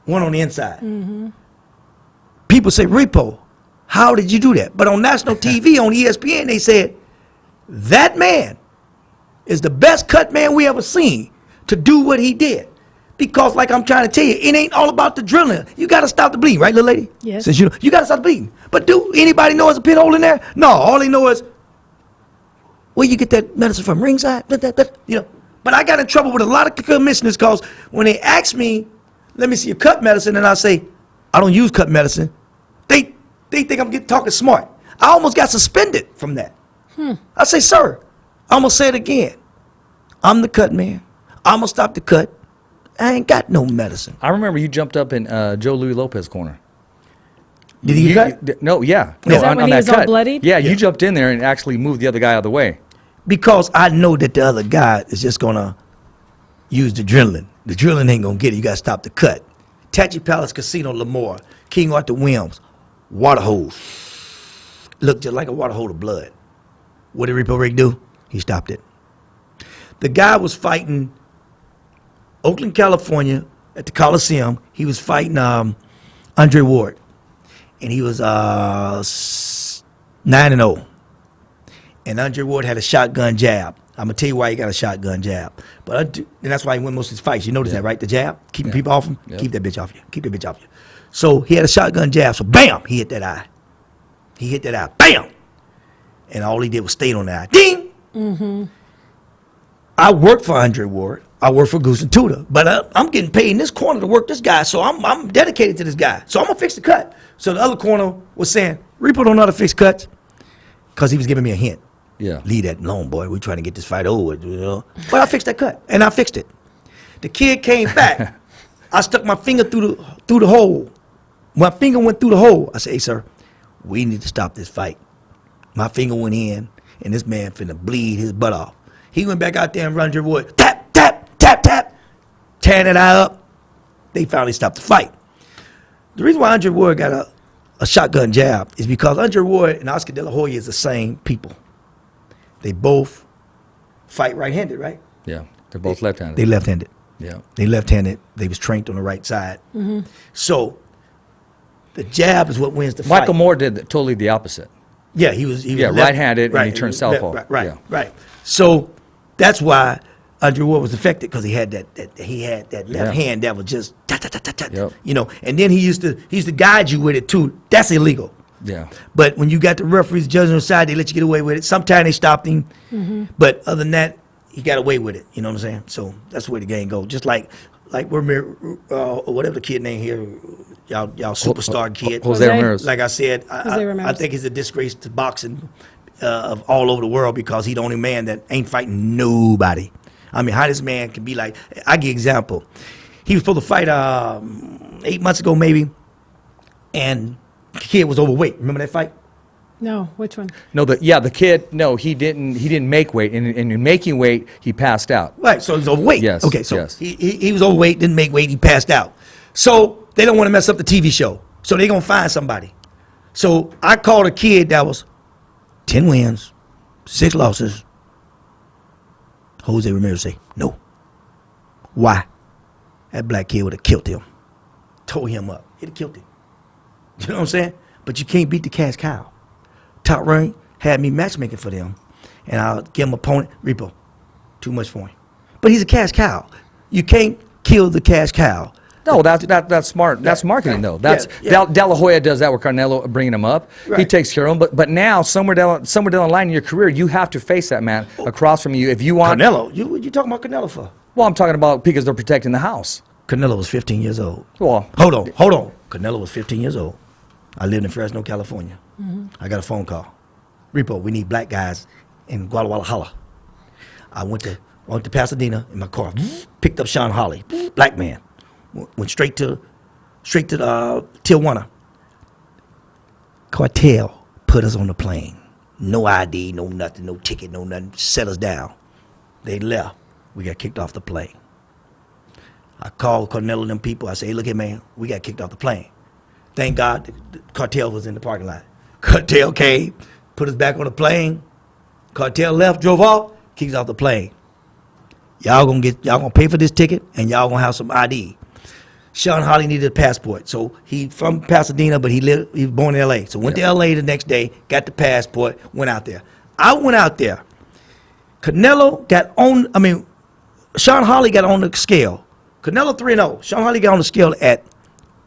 one on the inside. People say, Repo, how did you do that? But on national TV, on ESPN, they said, that man is the best cut man we ever seen to do what he did. Because like I'm trying to tell you, it ain't all about the drilling. You got to stop the bleeding, right, little lady? Yes. Since you got to stop the bleeding. But do anybody know there's a pin hole in there? No, all they know is, where you get that medicine from? Ringside? You know. But I got in trouble with a lot of commissioners because when they ask me, let me see your cut medicine, and I say, I don't use cut medicine, they think I'm talking smart. I almost got suspended from that. I say, sir, I'm going to say it again. I'm the cut man. I'm going to stop the cut. I ain't got no medicine. I remember you jumped up in Joe Louis Lopez corner. Did he get cut? No, yeah. Was No, that when he was all bloodied? Yeah, you jumped in there and actually moved the other guy out of the way. Because I know that the other guy is just going to use the adrenaline. The adrenaline ain't going to get it. You got to stop the cut. Tachi Palace Casino, Lemoore, King Arthur Williams, water hose. Looked just like a water hole of blood. What did Repo Rick do? He stopped it. The guy was fighting Oakland, California at the Coliseum. He was fighting Andre Ward. And he was 9-0. And Andre Ward had a shotgun jab. I'm going to tell you why he got a shotgun jab. And that's why he won most of his fights. You notice that, right? The jab? Keeping people off him? Yep. Keep that bitch off you. Keep that bitch off you. So he had a shotgun jab. So bam, he hit that eye. He hit that eye. Bam! And all he did was stay on that eye. Ding! Mm-hmm. I worked for Andre Ward. I work for Goose and Tudor. But I'm getting paid in this corner to work this guy. So I'm dedicated to this guy. So I'm going to fix the cut. So the other corner was saying, Repo don't know how to fix cuts. Because he was giving me a hint. Yeah. Leave that alone, boy. We're trying to get this fight over, you know. But I fixed that cut, and I fixed it. The kid came back. I stuck my finger through the hole. My finger went through the hole. I said, hey, sir, we need to stop this fight. My finger went in, and this man finna bleed his butt off. He went back out there and run your wood. Tap, tap, tap, tap. Tearing that eye up. They finally stopped the fight. The reason why Andre Ward got a shotgun jab is because Andre Ward and Oscar De La Hoya is the same people. They both fight right-handed, right? Yeah, they're both left-handed. They left-handed. Yeah. They left-handed. They was trained on the right side. Mm-hmm. So the jab is what wins the fight. Michael Moore did totally the opposite. Yeah, he was left, right-handed, and he turned southpaw. Right. So that's why Andre Ward was affected, because he had that left hand that was just Yep. you know. And then he used to guide you with it too. That's illegal. Yeah. But when you got the referees judging on the side, they let you get away with it. Sometimes they stopped him, but other than that, he got away with it. You know what I'm saying? So that's where the game goes. Just like whatever the kid name here, y'all superstar kid. Jose Ramirez. Like I said, I think he's a disgrace to boxing of all over the world, because he's the only man that ain't fighting nobody. I mean, how this man can be like, I give example. He was supposed to fight 8 months ago maybe, and the kid was overweight. Remember that fight? No, which one? No, the kid. No, he didn't make weight, and in making weight, he passed out. Right, so he was overweight. Yes. Okay, so yes. he was overweight, didn't make weight, he passed out. So they don't want to mess up the TV show. So they're going to find somebody. So I called a kid that was 10 wins, 6 losses. Jose Ramirez say, no. Why? That black kid would have killed him. Tore him up. He'd have killed him. You know what I'm saying? But you can't beat the cash cow. Top Rank had me matchmaking for them, and I'll give him opponent. Repo, too much for him. But he's a cash cow. You can't kill the cash cow. No, that's smart. That's marketing, though. That's De La Hoya does that with Canelo, bringing him up. Right. He takes care of him. But now, somewhere down the line in your career, you have to face that man across from you if you want. Canelo? What you talking about Canelo for? Well, I'm talking about because they're protecting the house. Canelo was 15 years old. Well, Hold on. Canelo was 15 years old. I lived in Fresno, California. I got a phone call. Repo, we need black guys in Guadalajara. I went to Pasadena in my car, picked up Sean Holly, black man. Went straight to Tijuana. Cartel put us on the plane. No ID, no nothing, no ticket, no nothing. Set us down. They left. We got kicked off the plane. I called Cornell and them people. I said, hey, look here, man, we got kicked off the plane. Thank God the cartel was in the parking lot. Cartel came, put us back on the plane. Cartel left, drove off. kicks off the plane. Y'all gonna pay for this ticket, and y'all gonna have some ID. Sean Holly needed a passport, so he from Pasadena, but he was born in L.A. So went to L.A. the next day, got the passport, went out there. I went out there. Canelo got on. Sean Holly got on the scale. Canelo 3-0. Sean Holly got on the scale at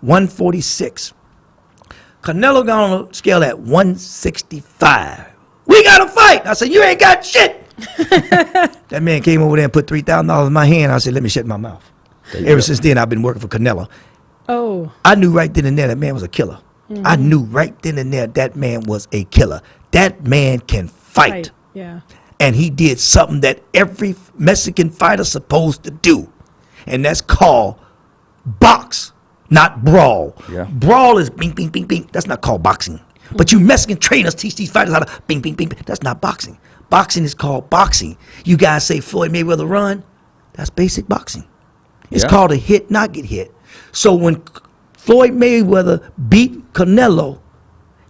146. Canelo got on the scale at 165. We got to fight. I said, you ain't got shit. That man came over there and put $3,000 in my hand. I said, let me shut my mouth. Ever since then, I've been working for Canelo. Oh. I knew right then and there that man was a killer. I knew right then and there that man was a killer. That man can fight. Right. Yeah. And he did something that every Mexican fighter's supposed to do. And that's called box, not brawl. Yeah. Brawl is bing, bing, bing, bing. That's not called boxing. But you Mexican trainers teach these fighters how to bing, bing, bing, bing. That's not boxing. Boxing is called boxing. You guys say Floyd Mayweather run. That's basic boxing. It's Yeah. called a hit, not get hit. So when Floyd Mayweather beat Canelo,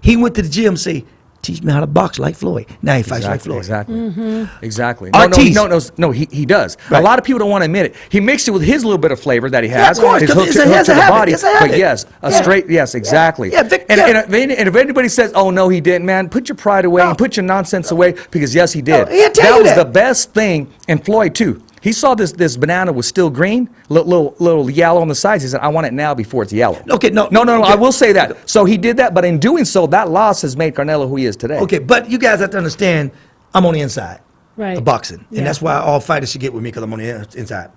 he went to the gym and say, teach me how to box like Floyd. Now he fights like Floyd. Exactly. Exactly. Ortiz. No, he does. Right. A lot of people don't want to admit it. He mixed it with his little bit of flavor that he has. of course, his 'cause hooks, it's a- hooks it's a to the habit. body. It's a habit. But yes, Yeah. straight, yes, exactly. Yeah, Vic- and, yeah. and if anybody says, oh, no, he didn't, man, put your pride away and put your nonsense away, because yes, he did. No, he'll tell you was that. the best thing, and Floyd, too. He saw this banana was still green, little yellow on the sides. He said, I want it now before it's yellow. Okay, no. No, Okay. I will say that. So he did that, but in doing so, that loss has made Canelo who he is today. Okay, but you guys have to understand, I'm on the inside Right. of boxing. Yeah. And that's why all fighters should get with me, because I'm on the inside.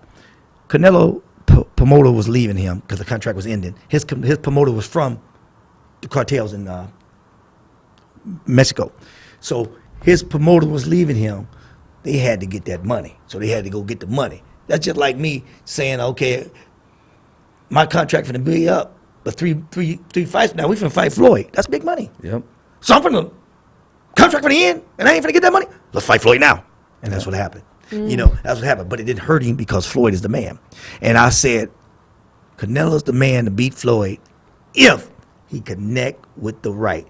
Canelo promoter was leaving him because the contract was ending. His promoter was from the cartels in Mexico. So his promoter was leaving him. They had to get that money. So they had to go get the money. That's just like me saying, okay, my contract finna be up, but three fights now, we finna fight Floyd. That's big money. Yep. So I'm finna contract finna end, and I ain't finna get that money. Let's fight Floyd now. And that's what happened. You know, that's what happened. But it didn't hurt him because Floyd is the man. And I said, Canelo's the man to beat Floyd if he connect with the right.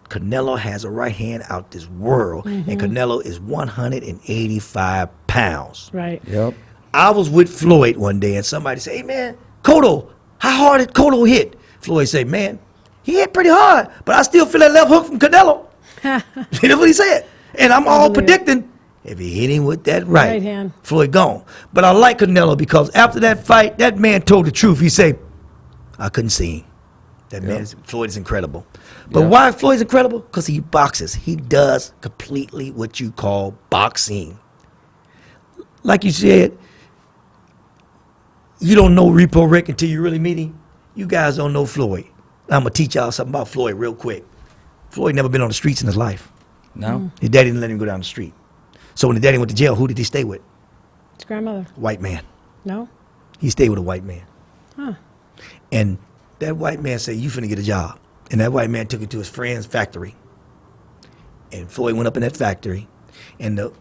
Canelo has a right hand out this world, and Canelo is 185 pounds. Right. Yep. I was with Floyd one day, and somebody said, hey, man, Cotto, how hard did Cotto hit? Floyd said, man, he hit pretty hard, but I still feel that left hook from Canelo. That's what he said. And I'm all predicting, if he hit him with that Right hand. Floyd gone. But I like Canelo because after that fight, that man told the truth. He said, I couldn't see him. That man, Floyd is incredible. But Yeah. why Floyd's incredible? Because he boxes. He does completely what you call boxing. Like you said, you don't know Repo Rick until you really meet him. You guys don't know Floyd. I'm going to teach y'all something about Floyd real quick. Floyd never been on the streets in his life. No? His daddy didn't let him go down the street. So when the daddy went to jail, who did he stay with? His grandmother. White man. No? He stayed with a white man. Huh. And that white man said, you finna get a job. And that white man took him to his friend's factory. And Floyd went up in that factory. And the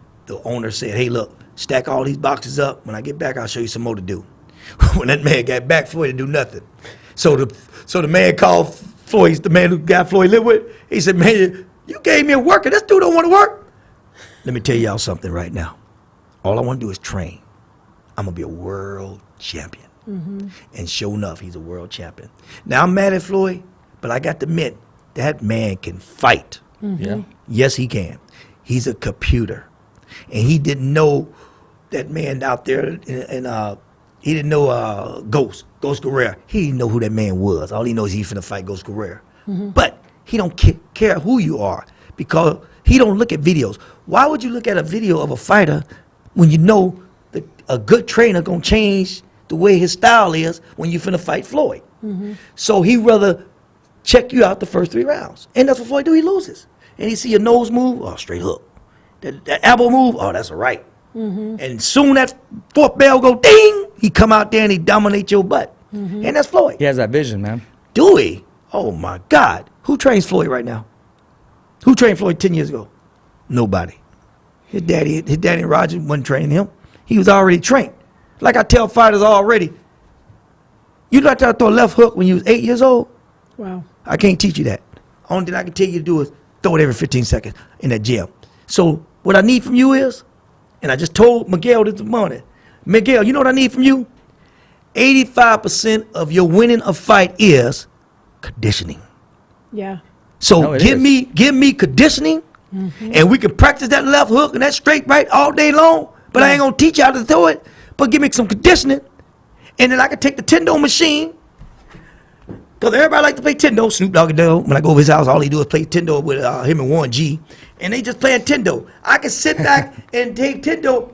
owner said, hey, look, stack all these boxes up. When I get back, I'll show you some more to do. When that man got back, Floyd didn't do nothing. So the man called Floyd, the man who got Floyd lived with, he said, man, you gave me a worker. This dude don't want to work. Let me tell y'all something right now. All I want to do is train. I'm going to be a world champion. And sure enough, he's a world champion. Now, I'm mad at Floyd, but I got to admit, that man can fight. Yeah. Yes, he can. He's a computer. And he didn't know that man out there, and he didn't know Ghost Guerrero. He didn't know who that man was. All he knows is he's finna fight Ghost Guerrero. But he don't care who you are because he don't look at videos. Why would you look at a video of a fighter when you know that a good trainer gonna change the way his style is when you finna fight Floyd? So he rather check you out the first 3 rounds. And that's what Floyd do, he loses. And he see your nose move, oh, straight hook. That elbow move, oh, that's a right. And soon that 4th bell go ding, he come out there and he dominate your butt. And that's Floyd. He has that vision, man. Do he? Oh my God. Who trains Floyd right now? Who trained Floyd 10 years ago? Nobody. His daddy and Roger wasn't training him. He was already trained. Like I tell fighters already, you learned how to throw a left hook when you was 8 years old? Wow. I can't teach you that. Only thing I can tell you to do is throw it every 15 seconds in that gym. So what I need from you is, And I just told Miguel this morning, Miguel, you know what I need from you? 85% of your winning a fight is conditioning. Yeah. So No, it give is. me conditioning, and we can practice that left hook and that straight right all day long. But I ain't gonna teach you how to throw it. But give me some conditioning, and then I can take the Tendo machine. Cause everybody like to play Tendo. Snoop Dogg and Dogg. When I go over his house, all he do is play Tendo with him and Warren G, and they just playing Tendo. I can sit back and take Tendo,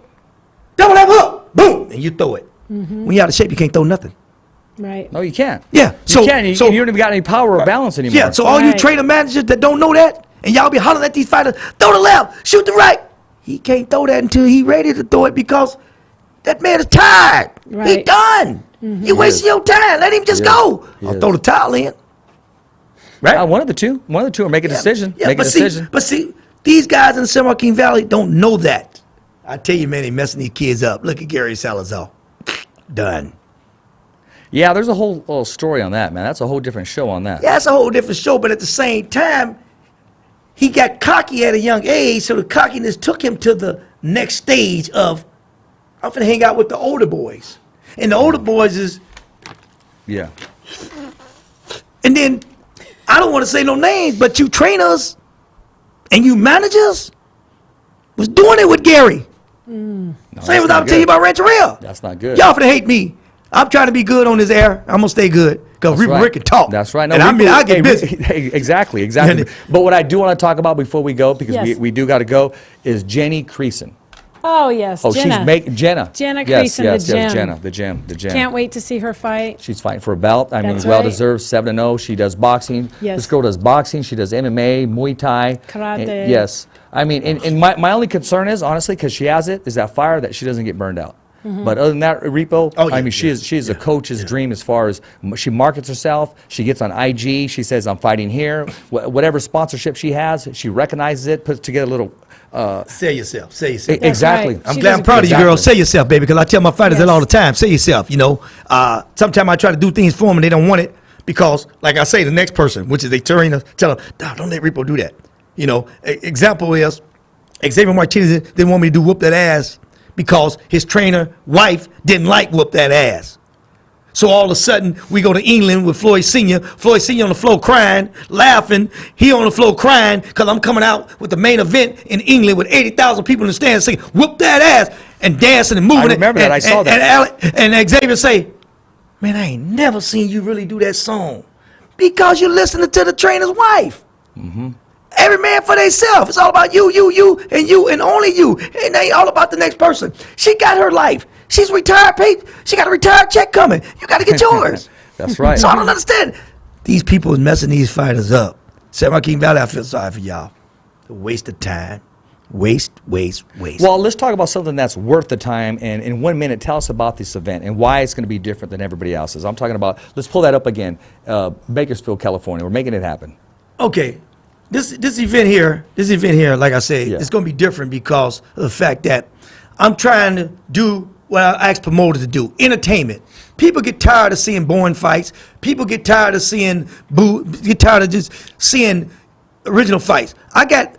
double left hook, boom, and you throw it. When you're out of shape, you can't throw nothing. Right. No, you can't. Yeah, You can't. You don't even got any power or balance anymore. Yeah, so all you Right. trainer managers that don't know that, and y'all be hollering at these fighters, throw the left, shoot the right. He can't throw that until he ready to throw it because that man is tired. He Right. done. You wasting your time. Let him just He go. He I'll is. throw the towel in. Right? One of the two. One of the two. Or make a decision. Yeah, make a but decision. see, these guys in the San Joaquin Valley don't know that. I tell you, man, they messing these kids up. Look at Gary Salazar. Done. Yeah, there's a whole story on that, man. That's a whole different show on that. Yeah, it's a whole different show, but at the same time, he got cocky at a young age, so the cockiness took him to the next stage of, I'm finna hang out with the older boys. And the older boys is, Yeah. and then, I don't want to say no names, but you trainers and you managers was doing it with Gary. No, Same as that's I'm not telling you good. about Rancheria. That's not good. Y'all finna hate me. I'm trying to be good on this air. I'm gonna stay good. Because That's Reaper right. Rick can talk. That's right. No, and I mean, I get hey, busy. hey, exactly. But what I do want to talk about before we go, because Yes. we do got to go, is Jenny Creason. Oh, yes. Oh, Jenna. she's making Jenna. Jenna Yes, Creason, yes, the yes, gym. the gym. Can't wait to see her fight. She's fighting for a belt. I mean, That's well right. deserved. 7-0. She does boxing. Yes. This girl does boxing. She does MMA, Muay Thai, Karate. and- yes. I mean, and my only concern is honestly because she has it is that fire that she doesn't get burned out. Mm-hmm. But other than that, Repo, Oh, yeah, I mean, she is a coach's dream as far as she markets herself. She gets on IG. She says, "I'm fighting here." Whatever sponsorship she has, she recognizes it, puts together a little. Say yourself. Say yourself. That's Exactly. right. I'm She glad does I'm a proud of good you, Exactly. girl. Say yourself, baby, because I tell my fighters that Yes. all the time. Say yourself, you know. Sometimes I try to do things for them and they don't want it because, like I say, the next person, which is they trainer, tell them, "Nah, don't let Repo do that." You know, example is Xavier Martinez didn't want me to do whoop that ass because his trainer wife didn't like whoop that ass. So all of a sudden, we go to England with Floyd Sr. Floyd Sr. on the floor crying, laughing. He on the floor crying because I'm coming out with the main event in England with 80,000 people in the stands saying, "Whoop that ass," and dancing and moving. I remember it. that. I saw that. And Xavier say, "Man, I ain't never seen you really do that song because you're listening to the trainer's wife." Every man for themselves. It's all about you, and only you. It ain't all about the next person. She got her life. She's retired, Pete. She got a retired check coming. You got to get yours. That's right. So I don't understand. These people is messing these fighters up. San Joaquin Valley, I feel sorry for y'all. A waste of time. Waste. Well, let's talk about something that's worth the time. And in 1 minute, tell us about this event and why it's going to be different than everybody else's. I'm talking about, let's pull that up again. Bakersfield, California. We're making it happen. Okay. This event here, like I said, Yeah. it's going to be different because of the fact that I'm trying to do what I ask promoters to do, entertainment. People get tired of seeing boring fights. People get tired of get tired of just seeing original fights. I got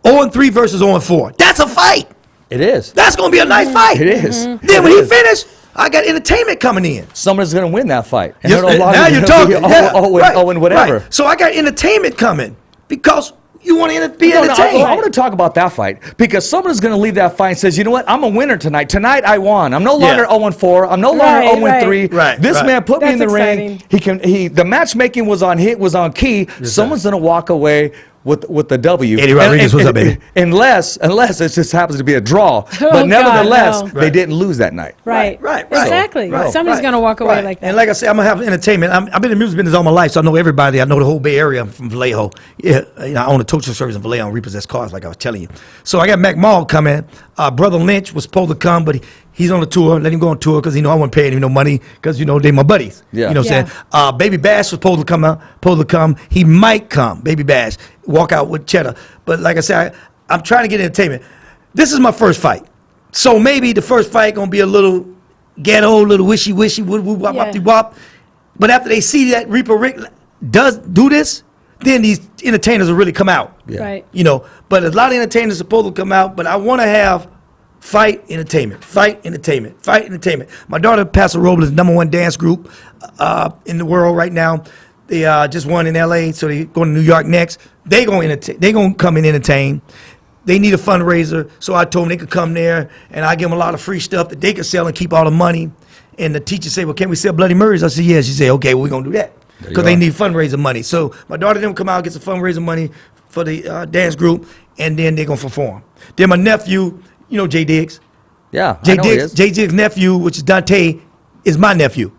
0-3 versus 0-4. That's a fight. It is. That's going to be a nice fight. It is. Then It when he is. finished, I got entertainment coming in. Someone's going to win that fight. And Yes, they're no longer now you're gonna talking. be Yeah, right, and whatever. right. So I got entertainment coming because you want to be No, entertained. I want to talk about that fight because someone's going to leave that fight and says, "You know what? I'm a winner tonight. Tonight I won. I'm no longer Yeah. 0-4. I'm no longer Right, 0-3. right. This Right. man put me in the That's ring. exciting. The matchmaking was on key. Someone's going to walk away with the W. Eddie Rodriguez, what's up, baby? Unless it just happens to be a draw. Oh, But nevertheless, God, no. they didn't lose that night. Right. Right. Exactly. Right. Somebody's Right. going to walk away Right. like that. And like I said, I'm gonna have entertainment. I've been in the music business all my life, so I know everybody. I know the whole Bay Area. I'm from Vallejo. Yeah, I own a tow truck service in Vallejo and repossess cars, like I was telling you. So I got Mac Mall coming. Brother Lynch was supposed to come, but he's on the tour. Let him go on tour because I wouldn't pay him no money because they my buddies. Yeah. You know what I'm saying? Baby Bash was supposed to come. He might come. Baby Bash walk out with Cheddar. But like I said, I'm trying to get entertainment. This is my first fight, so maybe the first fight gonna be a little ghetto, little wishy wop Yeah. wop wop. But after they see that Reaper Rick does do this, then these entertainers will really come out. Yeah. Right. But a lot of entertainers are supposed to come out. But I want to have fight, entertainment, fight, entertainment, fight, entertainment. My daughter, Paso Robles, #1 dance group in the world right now. They just won in LA, so they going to New York next. They gonna come and entertain. They need a fundraiser, so I told them they could come there, and I give them a lot of free stuff that they could sell and keep all the money. And the teacher said, "Well, can we sell Bloody Marys?" I said, "Yeah." She said, "Okay, well, we're gonna do that because they need fundraiser money." So my daughter them come out, get some fundraiser money for the dance group, and then they're gonna perform. Then my nephew, you know Jay Diggs. Yeah, Jay I know he Diggs, is. Jay Diggs' nephew, which is Dante, is my nephew.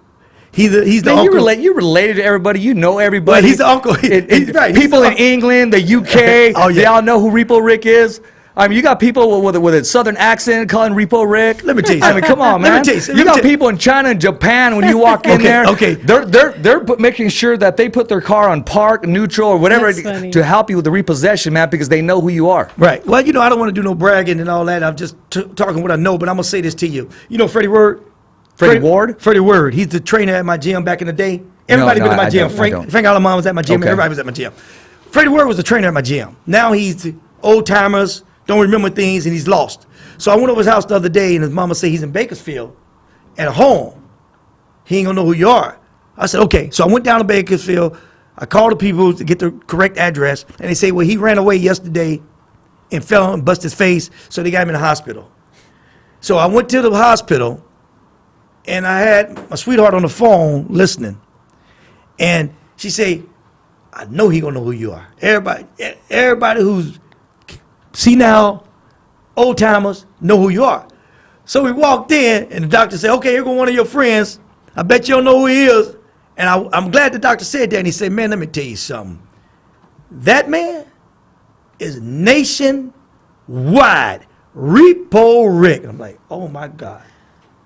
He's the Man, uncle. you related to everybody. You know everybody. But he's the uncle. He's right. He's People the in uncle. England, the UK, Oh, yeah. they all know who Repo Rick is. I mean, you got people with a southern accent calling Repo Rick. Let me tell you I mean, come on, Let me man. tell you something. You Let me got tell- people in China and Japan when you walk in Okay, there. okay. They're making sure that they put their car on park, neutral, or whatever That's funny. to help you with the repossession, man, because they know who you are. Right. Well, you know, I don't want to do no bragging and all that. I'm just talking what I know, but I'm going to say this to you. You know Freddie Word? Freddie Ward? Freddie Word. He's the trainer at my gym back in the day. Everybody no, been at my I gym. don't, I Frank don't. Alamon was at my gym. Okay. Everybody was at my gym. Freddie Word was the trainer at my gym. Now he's old timers, don't remember things, and he's lost. So I went over his house the other day, and his mama said he's in Bakersfield at home. He ain't going to know who you are. I said, okay. So I went down to Bakersfield. I called the people to get the correct address, and they say, well, he ran away yesterday and fell and busted his face, so they got him in the hospital. So I went to the hospital, and I had my sweetheart on the phone listening. And she said, I know he gonna know who you are. Everybody who's senile, old timers, know who you are. So we walked in, and the doctor said, okay, here go one of your friends. I bet you don't know who he is. And I'm glad the doctor said that. And he said, man, let me tell you something. That man is nationwide. Repo Rick. And I'm like, oh my God.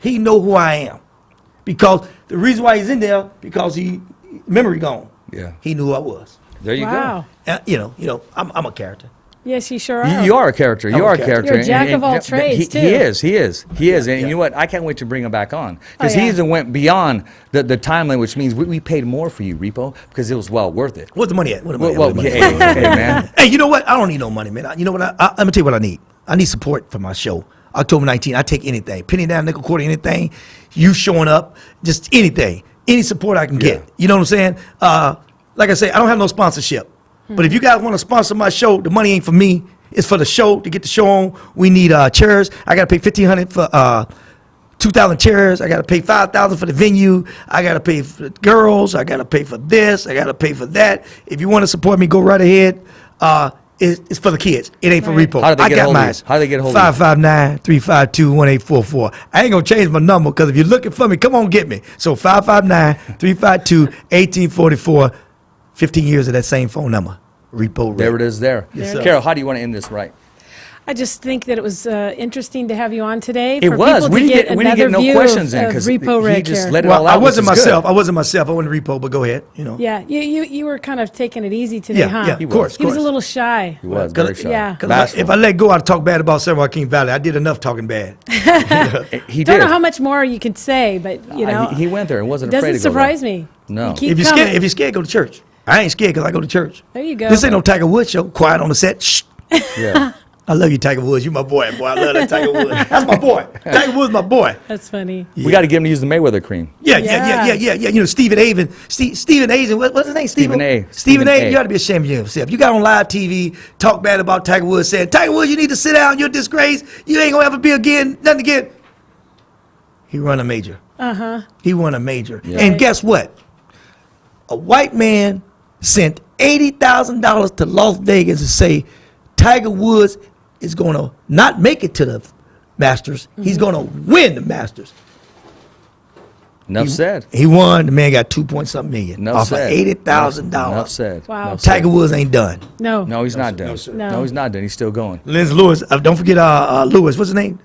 He know who I am. Because the reason why he's in there, because he memory gone. Yeah. He knew who I was. There you Wow. You know, I'm a character. Yes, you sure go. are. You are a character. You I'm a are a character. character. You're a jack of all he- trades, too. He is. And yeah. you know what? I can't wait to bring him back on. Because Oh, yeah. he even went beyond the time limit, which means we paid more for you, Repo, because it was well worth it. Where's the money at? Where the money Well, at? Where the hey, money at? hey, man. Hey, you know what? I don't need no money, man. You know what? Let me tell you what I need. I need support for my show. October 19th, I take anything. Penny down, nickel, quarter, anything. You showing up, just anything. Any support I can get. Yeah. You know what I'm saying? Like I say, I don't have no sponsorship. But if you guys want to sponsor my show, the money ain't for me. It's for the show, to get the show on. We need chairs. I got to pay $1,500 for 2,000 chairs. I got to pay $5,000 for the venue. I got to pay for the girls. I got to pay for this. I got to pay for that. If you want to support me, go right ahead. It's for the kids. It ain't for Right. repo. How do they I get got hold of you? mine. How do they get hold of you? 559-352-1844. I ain't going to change my number because if you're looking for me, come on, get me. So 559-352-1844. 15 years of that same phone number. Repo Rick. There it is there. Yes, sir. Carol, how do you want to end this right? I just think that it was interesting to have you on today. It for was. people We to didn't get we didn't get another no view questions in of because Repo he Rick just here. let it Well, all out. I which wasn't is good. myself. I wasn't repo, but go ahead. You know. Yeah, you were kind of taking it easy today, Yeah, huh? yeah, of course. He was a little shy. He was Cause- very shy. Yeah. Because Bashful. if I let go, I'd talk bad about San Joaquin Valley. I did enough talking bad. He Don't did. know how much more you could say, but you know, He went there and wasn't doesn't afraid to go surprise there. me. No. You keep If you're coming. scared, go to church. I ain't scared because I go to church. There you go. This ain't no Tiger Woods show. Quiet on the set. Shh. Yeah. I love you, Tiger Woods. You my boy, boy. I love that Tiger Woods. That's my boy. Tiger Woods, my boy. That's funny. We got to get him to use the Mayweather cream. Yeah. Yeah. You know, Stephen Avon. Stephen Avon. What's his name? Stephen A. Stephen Stephen A. A. You ought to be ashamed of yourself. You got on live TV, talk bad about Tiger Woods, saying, Tiger Woods, you need to sit down. You're a disgrace. You ain't going to ever be again. Nothing again. He run a major. He won a major. Yeah. And guess what? A white man sent $80,000 to Las Vegas to say Tiger Woods is going to not make it to the Masters. He's going to win the Masters. Enough said. He won. The man got 2-point-something million Enough off said. of $80,000. Enough said. Wow. Enough said. Tiger Woods ain't done. No. No, he's not done. No. No, he's not done. He's still going. Lindsay Lewis. Don't forget Lewis. What's his name?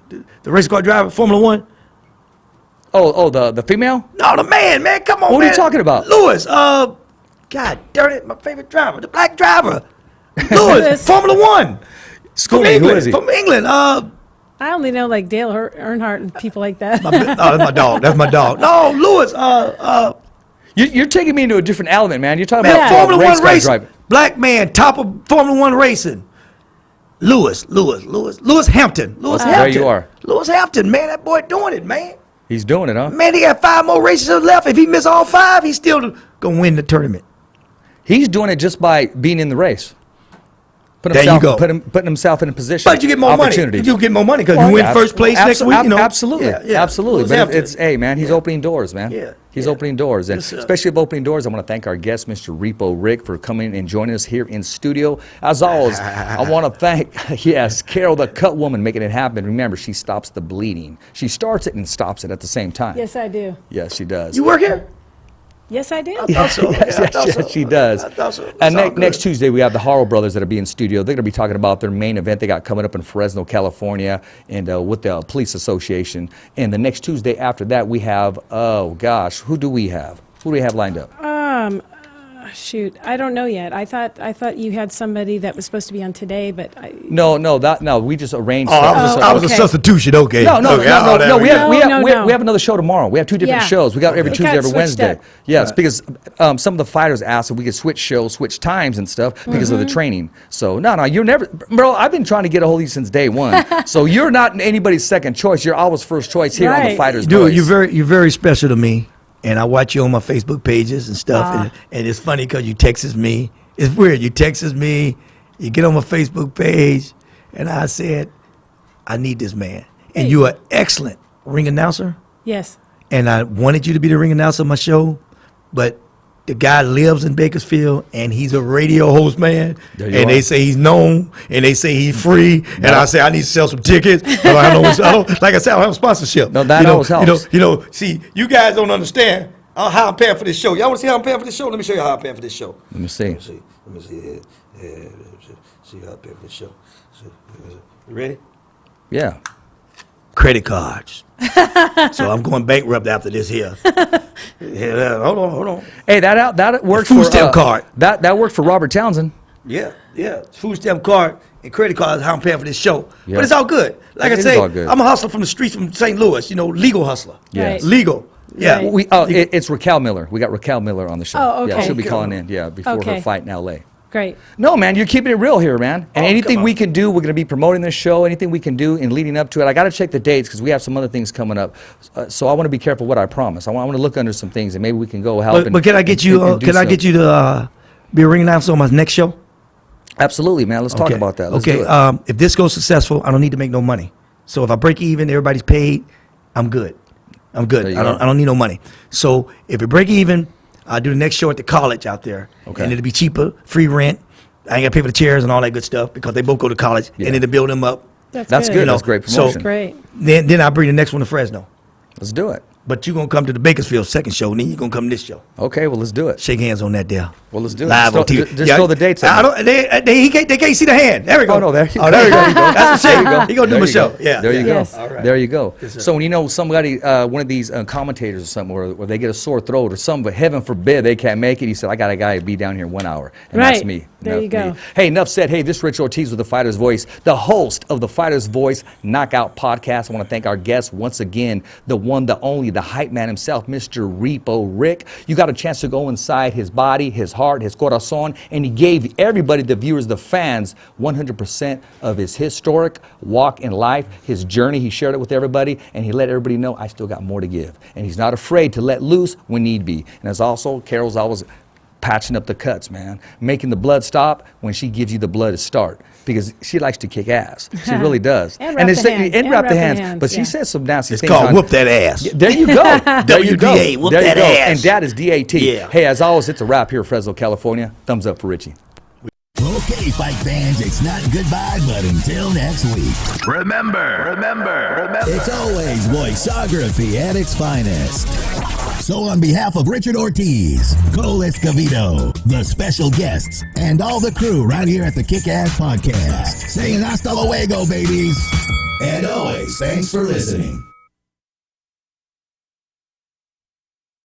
The race car driver, Formula One. Oh, the female? No, the man. Come on, What are man. you talking about? Lewis. God darn it, my favorite driver, the black driver. Lewis, Formula One. School From me. Who England. is he? From England. I only know like Dale Earnhardt and people like that. That's my dog. That's my dog. No, Lewis. You're taking me into a different element, man. You're talking Man, about Formula race One car racing. driving. Black man, top of Formula One racing. Lewis Hampton. There you are. Lewis Hampton, man, that boy doing it, man. He's doing it, huh? Man, he got 5 more races left. If he miss all 5, he's still gonna win the tournament. He's doing it just by being in the race. There you go. Putting himself in a position. But you get more money. You get more money because you win first place next week. You know, absolutely. Lewis But Hampton. hey, man, he's opening doors, man. Yeah, He's yeah. opening doors, and Yes, sir. especially of opening doors, I want to thank our guest, Mr. Repo Rick, for coming and joining us here in studio. As always, I want to thank Carol, the cut woman, making it happen. Remember, she stops the bleeding. She starts it and stops it at the same time. Yes, I do. Yes, she does. You work here? Yes, I do. I thought so. Yes, I thought so. she does. I thought so. And It's all next good. Tuesday, we have the Harrell Brothers that'll be in studio. They're going to be talking about their main event they got coming up in Fresno, California, and with the Police Association. And the next Tuesday after that, we have, oh gosh, who do we have? Who do we have lined up? Shoot, I don't know yet. I thought you had somebody that was supposed to be on today, but No, we just arranged. Oh, stuff. I was a okay. substitution. Okay. No, Okay, oh, there we we go. have another show tomorrow. We have 2 different Yeah. shows. We got every It Tuesday, got every switched Wednesday. up. Yes, because some of the fighters asked if we could switch shows, switch times and stuff because of the training. So no, you're never, bro. I've been trying to get a hold of you since day one. So you're not anybody's second choice. You're always first choice here on the Right. Fighters. Dude, Voice. you're very special to me, and I watch you on my Facebook pages and stuff. And it's funny because you texts me. It's weird. You texts me. You get on my Facebook page, and I said, I need this man. And you are excellent ring announcer. yes. And I wanted you to be the ring announcer of my show, but the guy lives in Bakersfield, and he's a radio host, man. There you And are. they say he's known, and they say he's free. And I say I need to sell some tickets. Like I said, I don't have a sponsorship. No, that always helps. See, you guys don't understand how I'm paying for this show. Y'all want to see how I'm paying for this show? Let me show you how I'm paying for this show. Let me see. Let me see. See how I'm paying for this show. You ready? Yeah. Credit cards. So I'm going bankrupt after this here. Hold on. Hey, that worked Food for stamp card. That worked for Robert Townsend. Yeah. Food stamp card and credit card is how I'm paying for this show. Yeah. But it's all good. Like It I is say, all good. I'm a hustler from the streets from St. Louis. Legal hustler. Yes. Right. Legal. Yeah. Right. It's Raquel Miller. We got Raquel Miller on the show. Oh, Yeah, okay. she'll be calling in. Yeah, before her Okay. fight in L.A. Great. No, man, you're keeping it real here, man. And Oh, anything come on. we can do, we're going to be promoting this show. Anything we can do in leading up to it. I got to check the dates because we have some other things coming up. So I want to be careful what I promise. I want to look under some things, and maybe we can go help. But can I get you? and do Can I get some- you to be a ring announcer on my next show? Absolutely, man. Let's talk Okay. about that. Let's okay. do it. If this goes successful, I don't need to make no money. So if I break even, everybody's paid. I'm good. I'm good. There you I go. don't need no money. So if it break even, I'll do the next show at the college out there, Okay. and it'll be cheaper, free rent. I ain't got to pay for the chairs and all that good stuff because they both go to college, Yeah. and it'll build them up. That's good. That's great So promotion. Great. then I bring the next one to Fresno. Let's do it. But you're gonna come to the Bakersfield second show, and then you're gonna come to this show. Okay, well, let's do it. Shake hands on that there. Well, let's do it. Live on Just TV. throw- just throw the dates I on don't, they can't see the hand. There we go. Oh, no, there you Oh, go. there you go. There you go. That's a shake. There you go. He gonna do There my you show. go. Yeah. There you go. Yes. All right. There you go. Yes, sir. So when you know somebody, one of these commentators or something, where they get a sore throat or something, but heaven forbid they can't make it, he said, I got a guy to be down here in 1 hour. And that's Right. me. There you go. Me. Hey, enough said. Hey, this is Rich Ortiz with the Fighter's Voice, the host of the Fighter's Voice Knockout Podcast. I want to thank our guest once again, the one, the only, the hype man himself, Mr. Repo Rick. You got a chance to go inside his body, his heart, his corazon, and he gave everybody, the viewers, the fans, 100% of his historic walk in life, his journey. He shared it with everybody, and he let everybody know, I still got more to give. And he's not afraid to let loose when need be. And as also, Carol's always patching up the cuts, man, making the blood stop when she gives you the blood to start, because she likes to kick ass. She really does. And wrap the hands. And wrap the hands. hands, But she yeah. says some nasty It's things. called on- whoop that ass. There you go. There you go. WDA, whoop There you that go. ass. And that is DAT. Yeah. Hey, as always, it's a wrap here in Fresno, California. Thumbs up for Richie. Okay, fight fans, it's not goodbye, but until next week. Remember. It's always voiceography at its finest. So on behalf of Richard Ortiz, Cole Escovedo, the special guests, and all the crew right here at the Kick-Ass Podcast, saying hasta luego, babies. And always, thanks for listening.